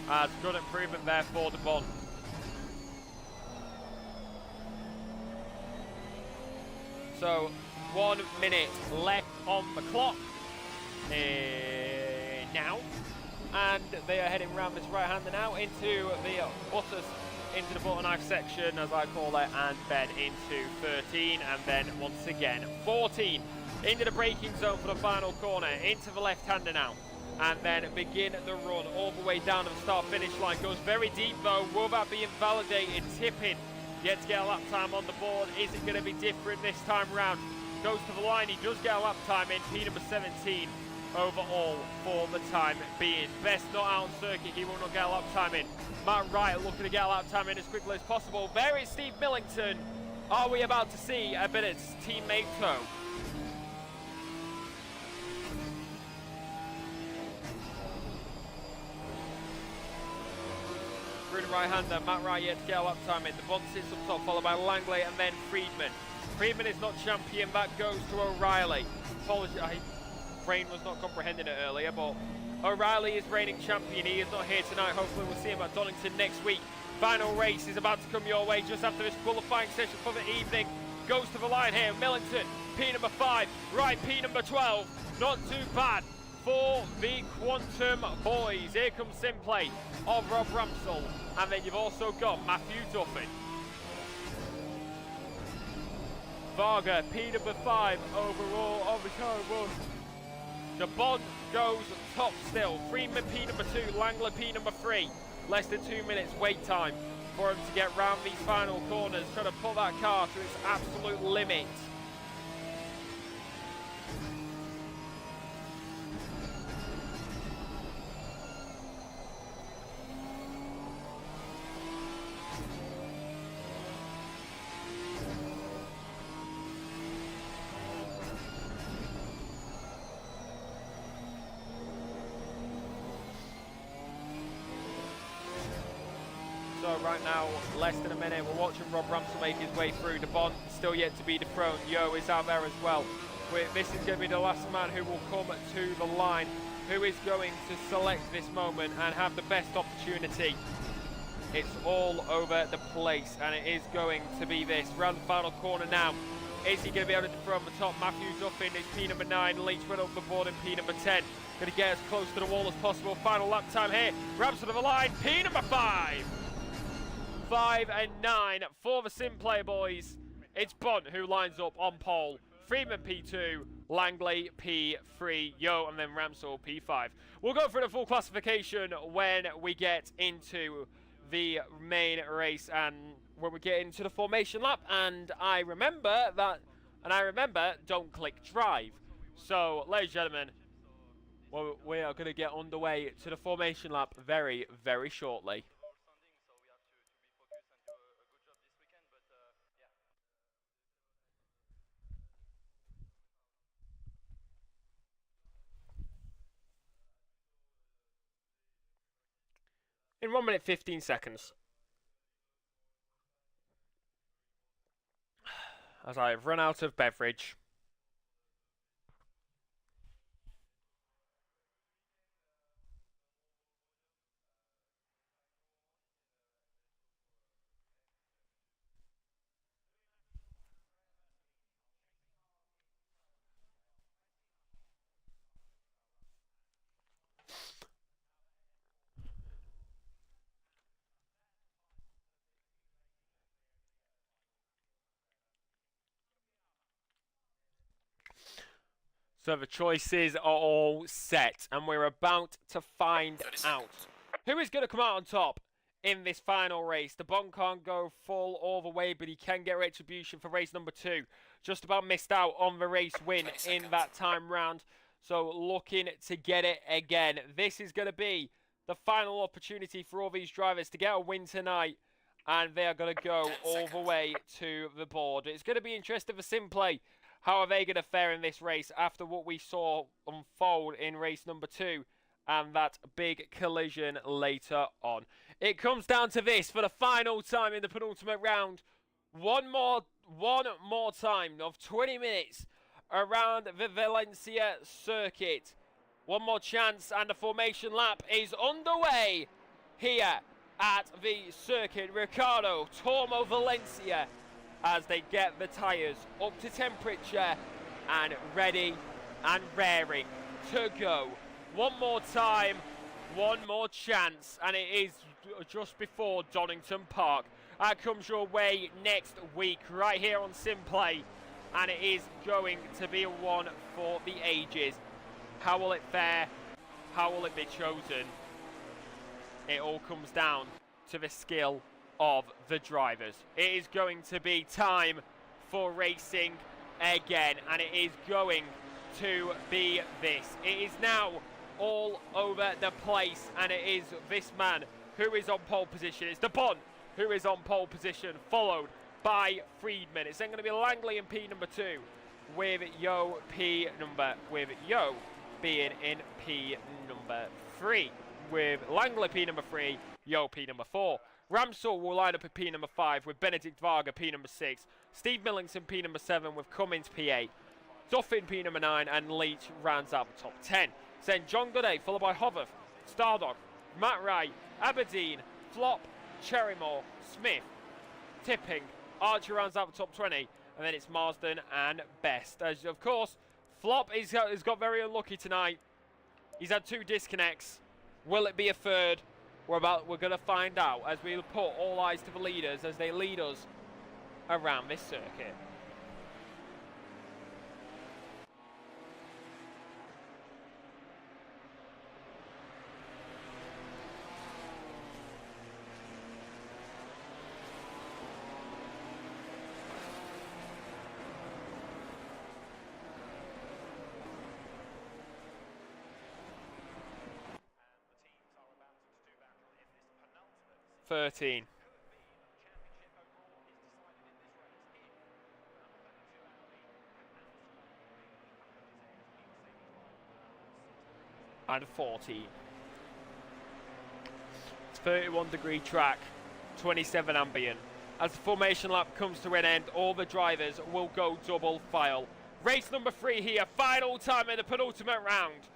As good improvement there for the Bond. So 1 minute left on the clock now, and they are heading round this right-hander now into the butter knife section, as I call it, and then into 13, and then once again 14 into the braking zone for the final corner, into the left-hander now. And then begin the run all the way down to the start-finish line. Goes very deep though. Will that be invalidated? Tipping yet to get a lap time on the board. Is it going to be different this time round? Goes to the line. He does get a lap time in. P number 17 overall for the time being. Best not out on circuit. He will not get a lap time in. Matt Wright looking to get a lap time in as quickly as possible. There is Steve Millington. Are we about to see a bit of teammate toe? The right-hander, Matt Wright yet to get a lap time in. The Bond sits up top, followed by Langley and then Friedman. Friedman is not champion, that goes to O'Reilly. Apologies, my brain was not comprehending it earlier, but O'Reilly is reigning champion. He is not here tonight. Hopefully we'll see him at Donington next week. Final race is about to come your way just after this qualifying session for the evening. Goes to the line here, Millington, P number 5, Wright P number 12. Not too bad for the Quantum boys. Here comes SimPlay of Rob Ramsel. And then you've also got Matthew Duffin. Varga, P number 5 overall of the current run. The Bond goes top still. Freeman P number 2, Langley P number 3. Less than 2 minutes wait time for him to get round these final corners, trying to put that car to its absolute limit. So right now, less than a minute, we're watching Rob Ramsel make his way through. The Bond still yet to be dethroned. Yo is out there as well. This is going to be the last man who will come to the line, who is going to select this moment and have the best opportunity. It's all over the place, and it is going to be this. Round the final corner now Is he going to be able to throw on the top? Matthew Duffin is P number 9. Leach went up the board in P number 10. Going to get as close to the wall as possible. Final lap time here. Ramps to the line. P number 5. 5 and 9 for the SimPlay boys. It's Bont who lines up on pole. Freeman P2, Langley P3, Yo, and then Ramsell P5. We'll go through the full classification when we get into the main race and when we get into the formation lap. And I remember, don't click drive. So, ladies and gentlemen, we are going to get underway to the formation lap very, very shortly. In 1 minute 15 seconds. As I've run out of beverage. So the choices are all set, and we're about to find out who is going to come out on top in this final race. The Bond can't go full all the way, but he can get retribution for race number 2. Just about missed out on the race win in that time round, so looking to get it again. This is going to be the final opportunity for all these drivers to get a win tonight, and they are going to go all the way to the board. It's going to be interesting for SimPlay. How are they going to fare in this race after what we saw unfold in race number 2 and that big collision later on? It comes down to this for the final time in the penultimate round. One more time of 20 minutes around the Valencia circuit. One more chance and the formation lap is underway here at the circuit. Ricardo Tormo Valencia, as they get the tyres up to temperature and ready and raring to go. One more time, one more chance, and it is just before Donington Park. That comes your way next week right here on SimPlay, and it is going to be one for the ages. How will it fare? How will it be chosen? It all comes down to the skill of the drivers. It is going to be time for racing again, and it is going to be this. It is now all over the place, and it is this man who is on pole position. It's the Bond who is on pole position, followed by Friedman. It's then going to be Langley in P number 2, with Yo being in P number 3, with Langley P number 3, Yo P number 4. Ramsell will line up at P number 5 with Benedict Varga P number 6, Steve Millington P number 7 with Cummins P8, Duffin P number 9, and Leach rounds out the top 10. Then John Goodey followed by Hovarth, Stardog, Matt Wright, Aberdeen, Flop, Cherrymore, Smith, Tipping, Archer rounds out the top 20, and then it's Marsden and Best. As of course, Flop has got very unlucky tonight. He's had 2 disconnects. Will it be a third? We're going to find out as we put all eyes to the leaders as they lead us around this circuit. And 14. It's 31-degree track, 27 ambient. As the formation lap comes to an end, all the drivers will go double file. Race number 3 here, final time in the penultimate round.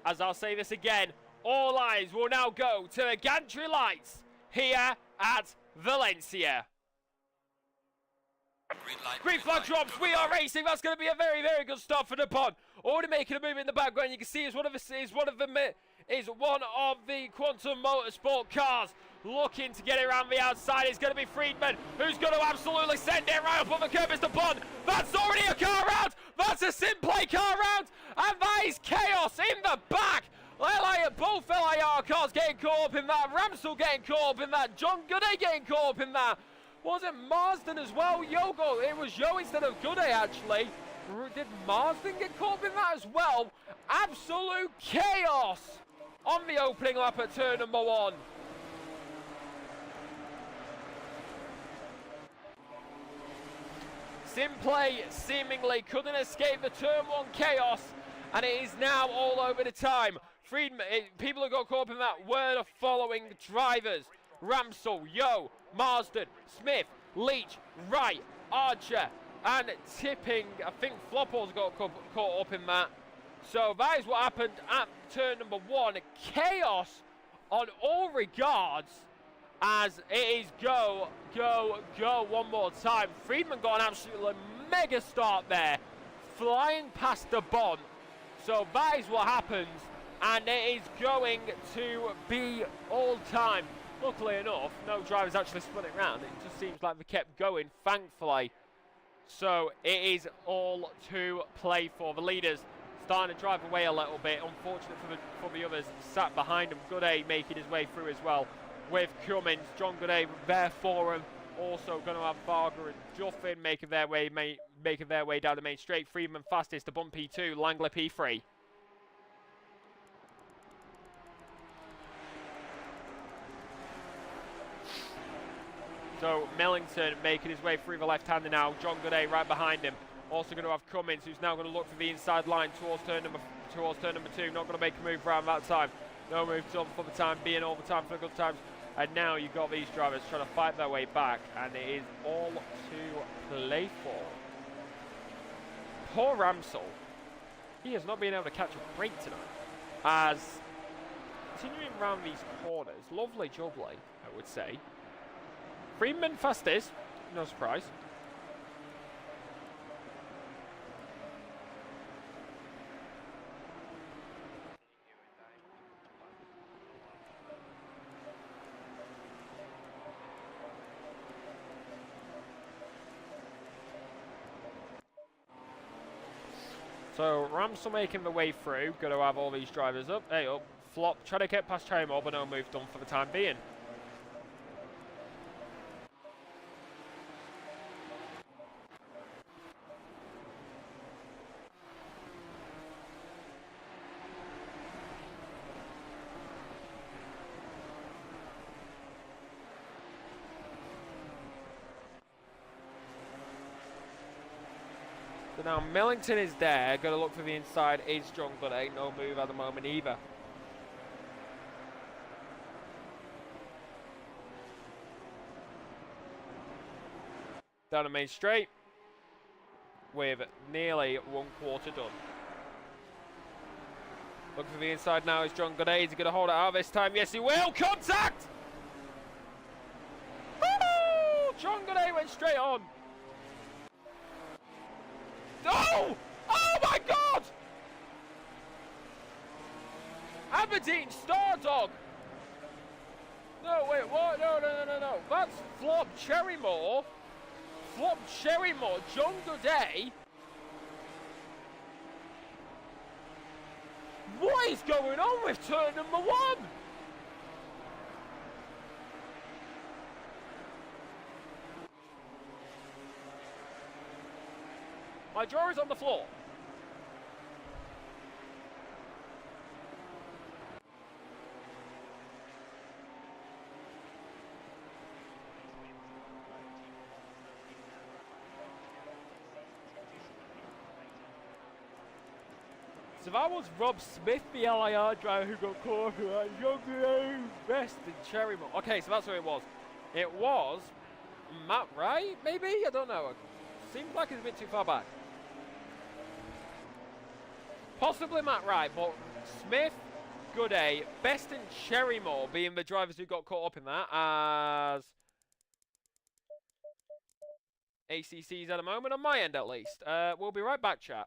As I'll say this again, all eyes will now go to the gantry lights here at Valencia. Green flag drops. We are racing. That's going to be a very, very good start for Nippon. Already making a move in the background. You can see it's one of the Quantum Motorsport cars looking to get it around the outside. It's going to be Friedman who's going to absolutely send it right up on the curb. It's Nippon. That's already a car round. That's a SimPlay car round, and that is chaos in the back. Both LIR cars getting caught up in that. Ramsell getting caught up in that. John Goodey getting caught up in that. Was it Marsden as well? Yogo. It was Yo instead of Goodey, actually. Did Marsden get caught up in that as well? Absolute chaos on the opening lap at turn number 1. SimPlay seemingly couldn't escape the turn 1 chaos, and it is now all over the time. Friedman, people who got caught up in that were the following drivers: Ramsell, Yo, Marsden, Smith, Leach, Wright, Archer, and tipping. I think Flopples got caught up in that. So that is what happened at turn number 1. Chaos on all regards, as it is go, go, go one more time. Friedman got an absolutely mega start there, flying past the Bond. So that is what happens, and it is going to be all time. Luckily enough, no drivers actually spun it round. It just seems like they kept going, thankfully. So it is all to play for. The leaders starting to drive away a little bit. Unfortunate for the others sat behind him. Goodey making his way through as well with Cummins. John Goodey there for him. Also going to have Varga and Duffin making their way down the main straight. Friedman fastest to bump P2. Langley P3. So Millington making his way through the left-hander now. John Goodey right behind him. Also going to have Cummins, who's now going to look for the inside line towards turn number 2. Not going to make a move around that time. No move done for the time being. All the time for the good times. And now you've got these drivers trying to fight their way back, and it is all to play for. Poor Ramsell. He has not been able to catch a break tonight. As continuing around these corners, lovely jubbly, I would say. Friedman fastest, no surprise. So Ramsell making the way through, going to have all these drivers up. Hey, up, flop, trying to get past Chaimore, but no move done for the time being. So now Millington is there, going to look for the inside, is John Goodey, no move at the moment either. Down the main straight, with nearly 1/4 done. Looking for the inside now is John Goodey, is he going to hold it out this time? Yes he will, contact! Woo! John Goodey went straight on. Oh! Oh my God! Aberdeen Star Dog! No, wait, what? No. That's Flop Cherrymore. Flop Cherrymore, John Goodey. What is going on with turn number 1? My drawer is on the floor. So that was Rob Smith, the LIR driver who got caught up in that. Young Best in Cherrymore. Okay, so that's who it was. It was Matt Wright, maybe? I don't know. Seems like it's a bit too far back. Possibly Matt Wright, but Smith, Goodey, Best and Cherrymore being the drivers who got caught up in that, as ACCs at the moment, on my end at least. We'll be right back, chat.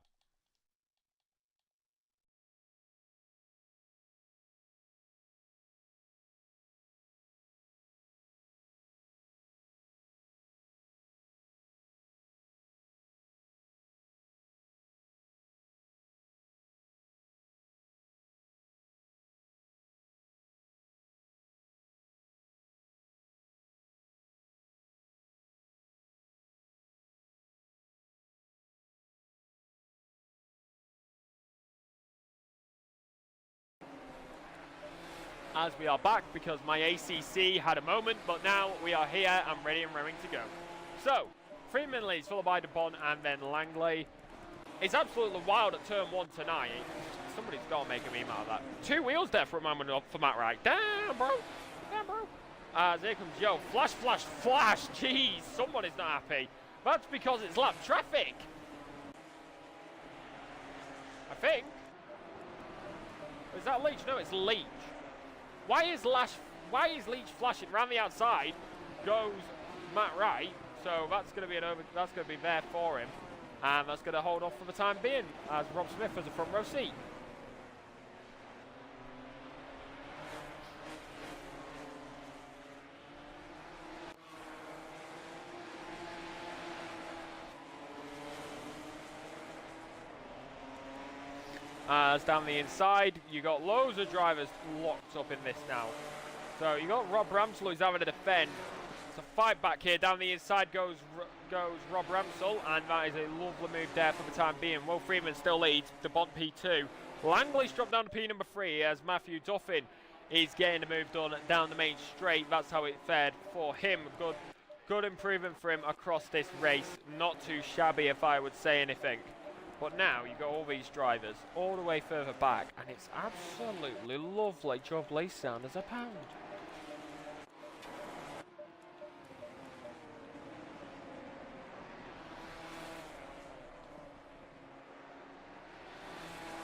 As we are back, because my ACC had a moment, but now we are here and ready and raring to go. So, Freeman leads, followed by DeBon and then Langley. It's absolutely wild at turn 1 tonight. Somebody's got to make a meme out of that. 2 wheels there for a moment up for Matt Wright. Damn, bro. Damn, bro. As here comes Joe. Flash, flash, flash. Jeez, someone is not happy. That's because it's lap traffic. I think. Is that Leach? No, it's Leach. Why is Leach flashing round the outside? Goes Matt Wright, so that's going to be that's going to be there for him, and that's going to hold off for the time being as Rob Smith has a front row seat. As down the inside, you got loads of drivers locked up in this now. So you got Rob Ramsell who's having to defend. It's a fight back here. Down the inside goes Rob Ramsell, and that is a lovely move there for the time being. Will Freeman still leads the Bond P2. Langley's dropped down to P number 3 as Matthew Duffin is getting the move done down the main straight. That's how it fared for him. Good improvement for him across this race. Not too shabby if I would say anything. But now you've got all these drivers all the way further back, and it's absolutely lovely. Job Lee sound as a pound.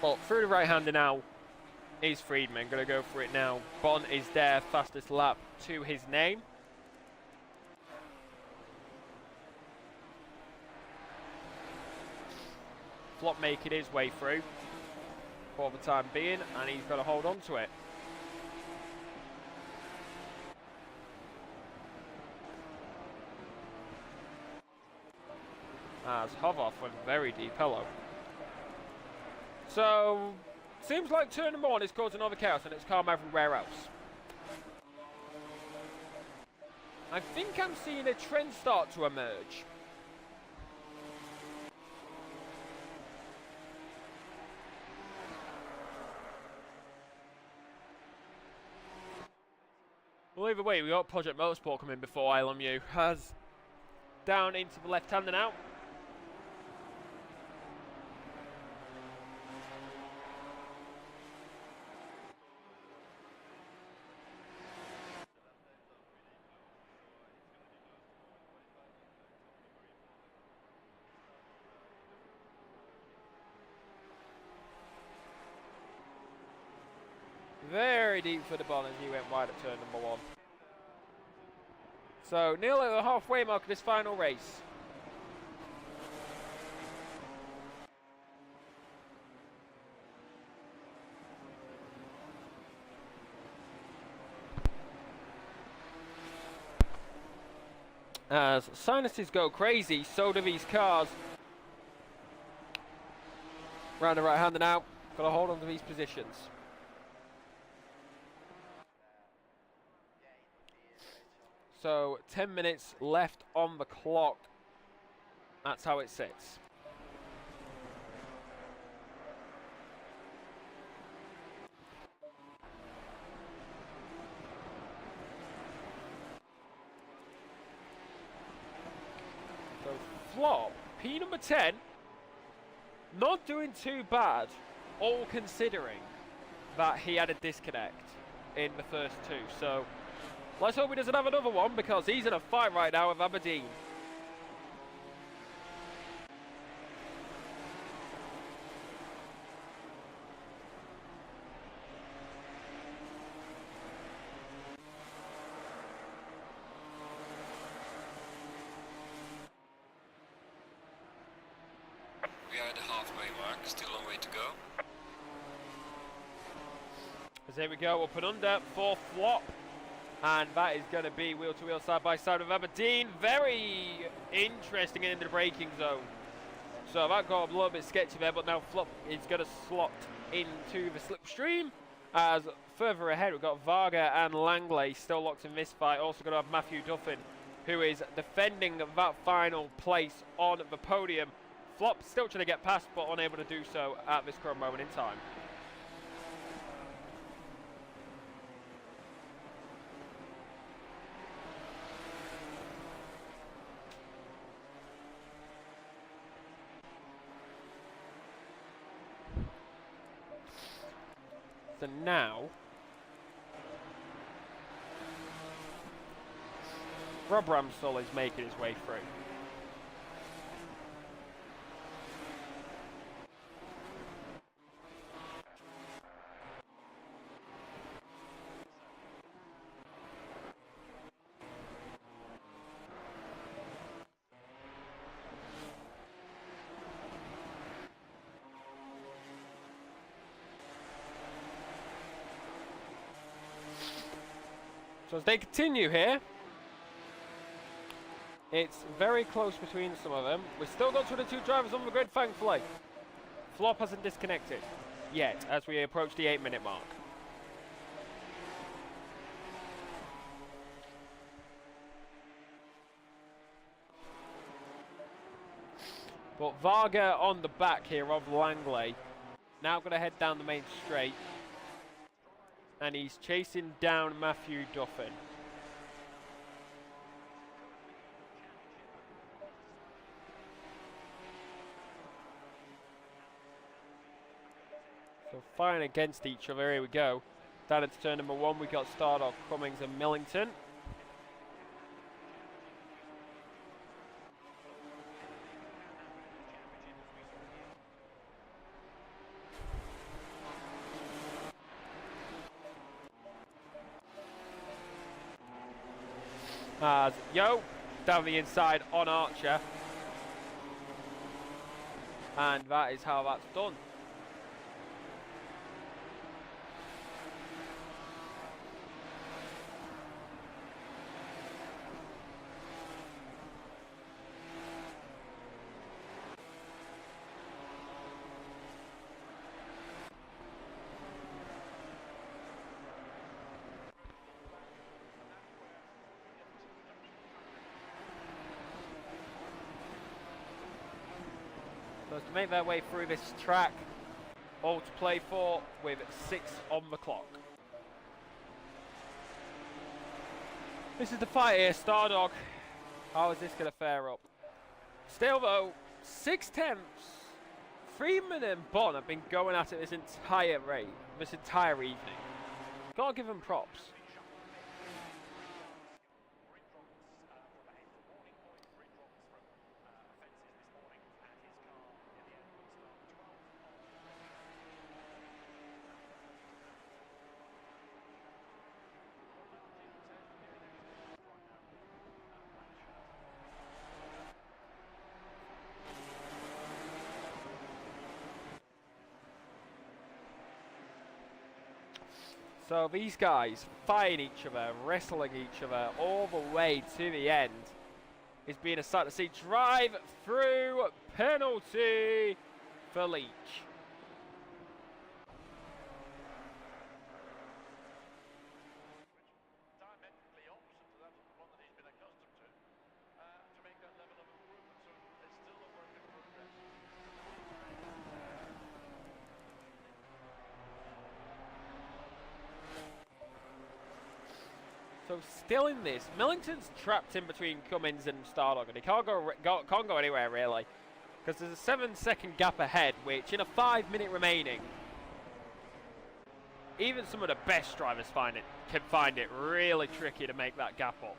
But through the right-hander now is Friedman. Going to go for it now. Bon is there, fastest lap to his name. Flop making his way through for the time being, and he's got to hold on to it. As Hovoff went very deep. Hello. So, seems like turn number 1 is causing another chaos, and it's calm everywhere else. I think I'm seeing a trend start to emerge. Well, either way, we got Project Motorsport coming before ILMU. Has down into the left-hander now. Very deep for the ball as he went wide at turn number 1. So nearly the halfway mark of this final race. As sinuses go crazy, so do these cars. Round the right hander now. Got to hold on to these positions. So 10 minutes left on the clock. That's how it sits. So flop, P number 10, not doing too bad, all considering that he had a disconnect in the first 2. So let's hope he doesn't have another one, because he's in a fight right now with Aberdeen. halfway mark, still a long way to go. As here we go, up and under for Flop. And that is going to be wheel-to-wheel side-by-side with Aberdeen. Very interesting in the braking zone. So that got a little bit sketchy there, but now Flop is going to slot into the slipstream. As further ahead, we've got Varga and Langley still locked in this fight. Also going to have Matthew Duffin, who is defending that final place on the podium. Flop still trying to get past, but unable to do so at this current moment in time. So now, Rob Ramsell is making his way through. So as they continue here, it's very close between some of them. We've still got 22 drivers on the grid, thankfully. Flop hasn't disconnected yet as we approach the 8-minute mark. But Varga on the back here of Langley. Now going to head down the main straight. And he's chasing down Matthew Duffin. So fighting against each other, here we go. Down into turn number 1, we got Stardog, Cummings and Millington. As Yo down the inside on Archer, and that is how that's done. To make their way through this track, all to play for with 6 on the clock. This is the fight here, Stardog. How is this going to fare up? Still though, 6 tenths. Freeman and Bond have been going at it this entire evening. Gotta give them props. So these guys fighting each other, wrestling each other all the way to the end. Is being a sight to see. Drive through penalty for Leach. So still in this, Millington's trapped in between Cummins and Stardog, and he can't go anywhere really, because there's a 7-second gap ahead, which in a 5-minute remaining, even some of the best drivers can find it really tricky to make that gap up.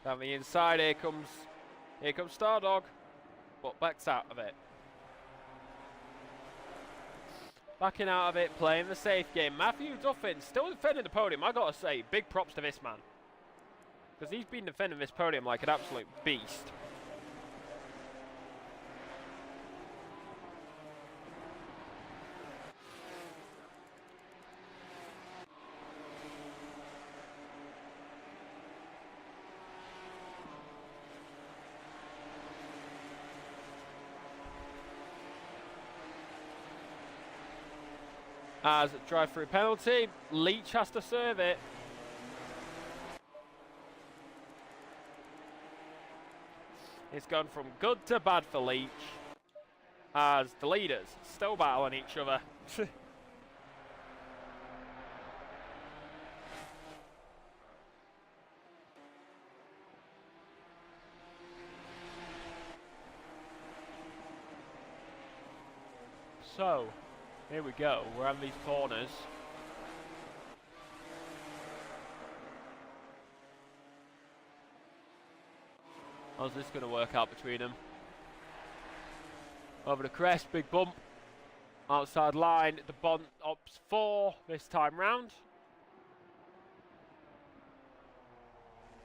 Down the inside, here comes Stardog, but backs out of it. Backing out of it, playing the safe game. Matthew Duffin still defending the podium. I gotta say, big props to this man, because he's been defending this podium like an absolute beast. As drive-through penalty, Leach has to serve it. It's gone from good to bad for Leach, as the leaders still battling each other. So, here we go, we're on these corners. How's this going to work out between them? Over the crest, big bump. Outside line, the Bond opts 4 this time round.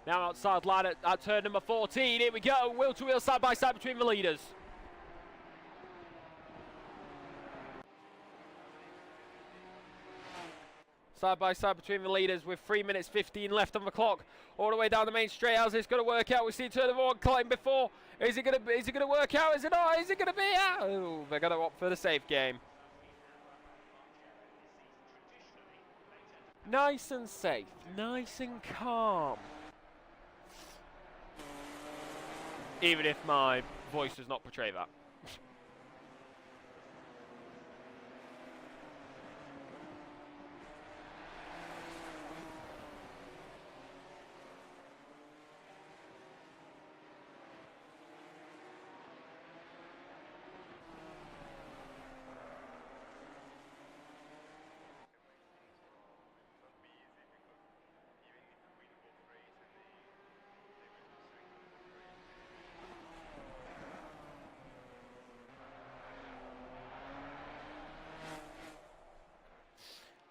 Now outside line at turn number 14, here we go, wheel to wheel, side by side between the leaders. Side by side between the leaders with 3 minutes 15 left on the clock. All the way down the main straight. How's this going to work out? We see turn number 1 climb before. Is it going to work out? Is it not? Is it going to be out? Oh, they're going to opt for the safe game. Nice and safe. Nice and calm. Even if my voice does not portray that.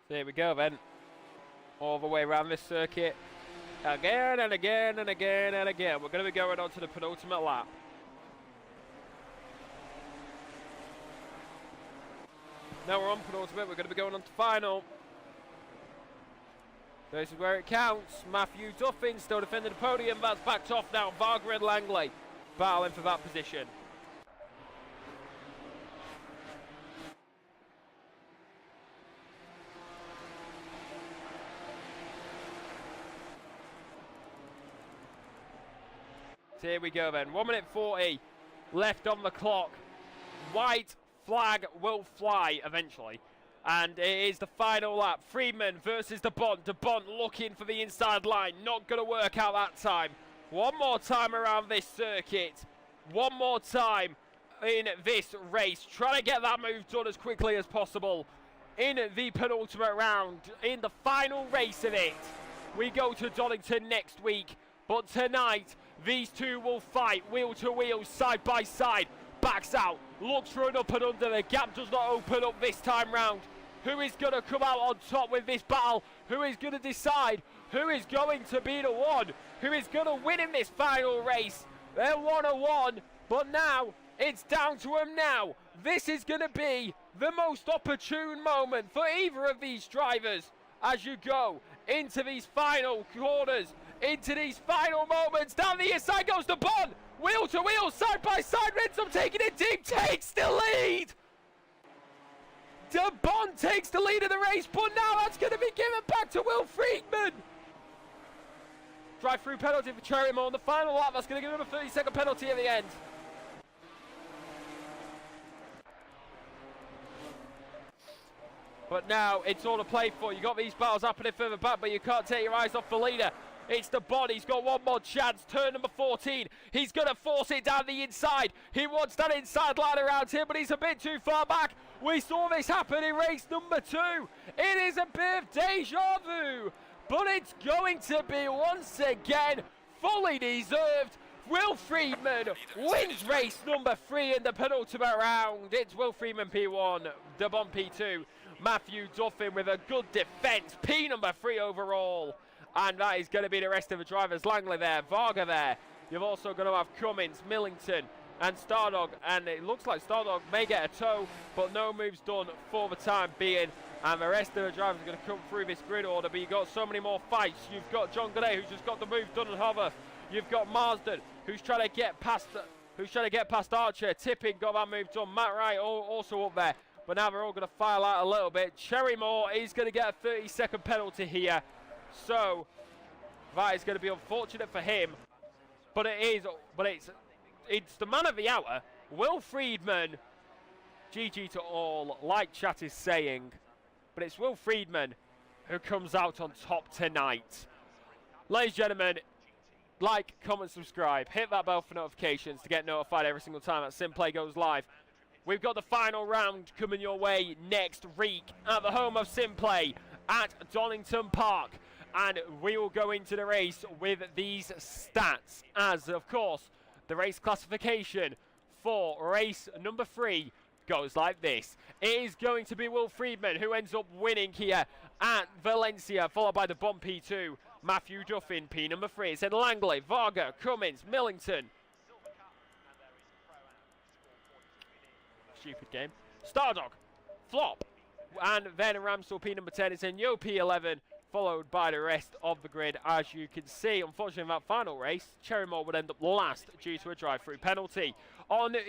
There we go then. All the way around this circuit. Again and again and again and again. We're going to be going on to the penultimate lap. Now we're on penultimate. We're going to be going on to final. This is where it counts. Matthew Duffin still defending the podium. That's backed off now. Varga and Langley battling for that position. So here we go then, 1 minute 40 left on the clock. White flag will fly eventually. And it is the final lap. Freeman versus De Bont. De Bont looking for the inside line. Not going to work out that time. One more time around this circuit. One more time in this race. Trying to get that move done as quickly as possible. In the penultimate round. In the final race of it. We go to Donington next week. But tonight, these two will fight wheel to wheel, side by side. Backs out, looks for an up and under. The gap does not open up this time round. Who is going to come out on top with this battle? Who is going to decide who is going to be the one who is going to win in this final race? They're 1-1, but now it's down to them now. This is going to be the most opportune moment for either of these drivers as you go into these final corners. Into these final moments. Down the inside goes the Bond. Wheel to wheel, side by side. Ransom taking it deep. Takes the lead. De Bont takes the lead of the race. But now that's going to be given back to Will Friedman. Drive-through penalty for Cherry on the final lap. That's going to give him a 30-second penalty at the end. But now it's all to play for. You got these battles happening further back, but you can't take your eyes off the leader. It's the Bond. He's got one more chance. Turn number 14. He's going to force it down the inside. He wants that inside line around here, but he's a bit too far back. We saw this happen in race number 2. It is a bit of deja vu, but it's going to be once again fully deserved. Will Friedman wins race number 3 in the penultimate round. It's Will Friedman P1, Debon P2, Matthew Duffin with a good defence, P number 3 overall. And that is going to be the rest of the drivers. Langley there, Varga there. You've also going to have Cummins, Millington and Stardog. And it looks like Stardog may get a tow, but no moves done for the time being. And the rest of the drivers are going to come through this grid order. But you've got so many more fights. You've got John Godet, who's just got the move done on Hover. You've got Marsden, who's trying to get past Archer. Tipping got that move done. Matt Wright also up there. But now they're all going to file out a little bit. Cherrymore is going to get a 30-second penalty here. So that is going to be unfortunate for him. But it's the man of the hour, Will Friedman. GG to all, like chat is saying. But it's Will Friedman who comes out on top tonight. Ladies and gentlemen, like, comment, subscribe, hit that bell for notifications to get notified every single time that SimPlay goes live. We've got the final round coming your way next week at the home of SimPlay at Donington Park. And we will go into the race with these stats, as of course the race classification for race number 3 goes like this. It is going to be Will Friedman who ends up winning here at Valencia, followed by the Bomb P2, Matthew Duffin, P number 3. It's then Langley, Varga, Cummins, Millington. Stupid game. Stardog, Flop, and then Ramsell, P number 10. It's then Yo P11, followed by the rest of the grid. As you can see, unfortunately in that final race, Cherrymore would end up last due to a drive-through penalty.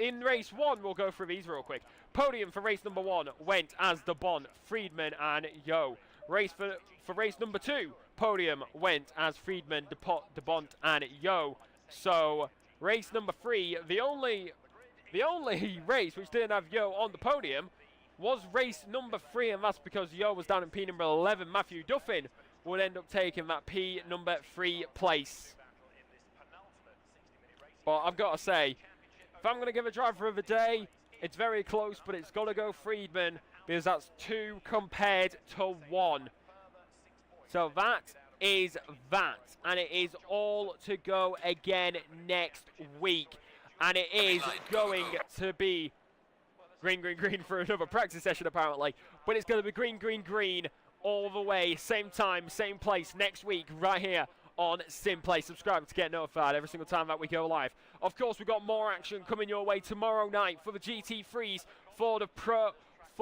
In race 1, we'll go through these real quick. Podium for race number 1 went as the Bon, Friedman and Yo. Race for race number 2, podium went as Friedman, DeBont and Yo. So race number 3, the only race which didn't have Yo on the podium was race number 3, and that's because Yo was down in P number 11. Matthew Duffin would end up taking that P number 3 place. But I've got to say, if I'm going to give a driver of the day, it's very close, but it's got to go Friedman, because that's 2 compared to 1. So that is that, and it is all to go again next week. And it is going to be green, green, green for another practice session apparently. But it's going to be green, green, green all the way. Same time, same place next week right here on SimPlay. Subscribe to get notified every single time that we go live. Of course, we've got more action coming your way tomorrow night for the GT3s, for the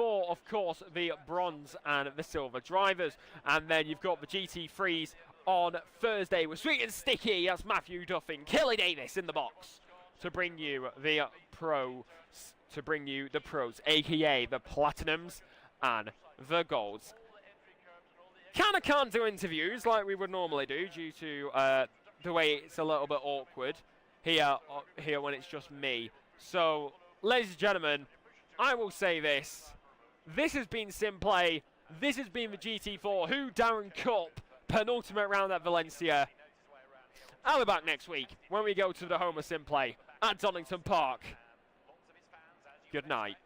of course, the bronze and the silver drivers. And then you've got the GT3s on Thursday with Sweet and Sticky. That's Matthew Duffin, Kelly Davis in the box to bring you the pros, aka the platinums and the golds. Kinda can't do interviews like we would normally do due to the way it's a little bit awkward here when it's just me. So, ladies and gentlemen, I will say this. This has been SimPlay. This has been the GT4 Whodarron Cup penultimate round at Valencia. I'll be back next week when we go to the home of SimPlay at Donington Park. Good night.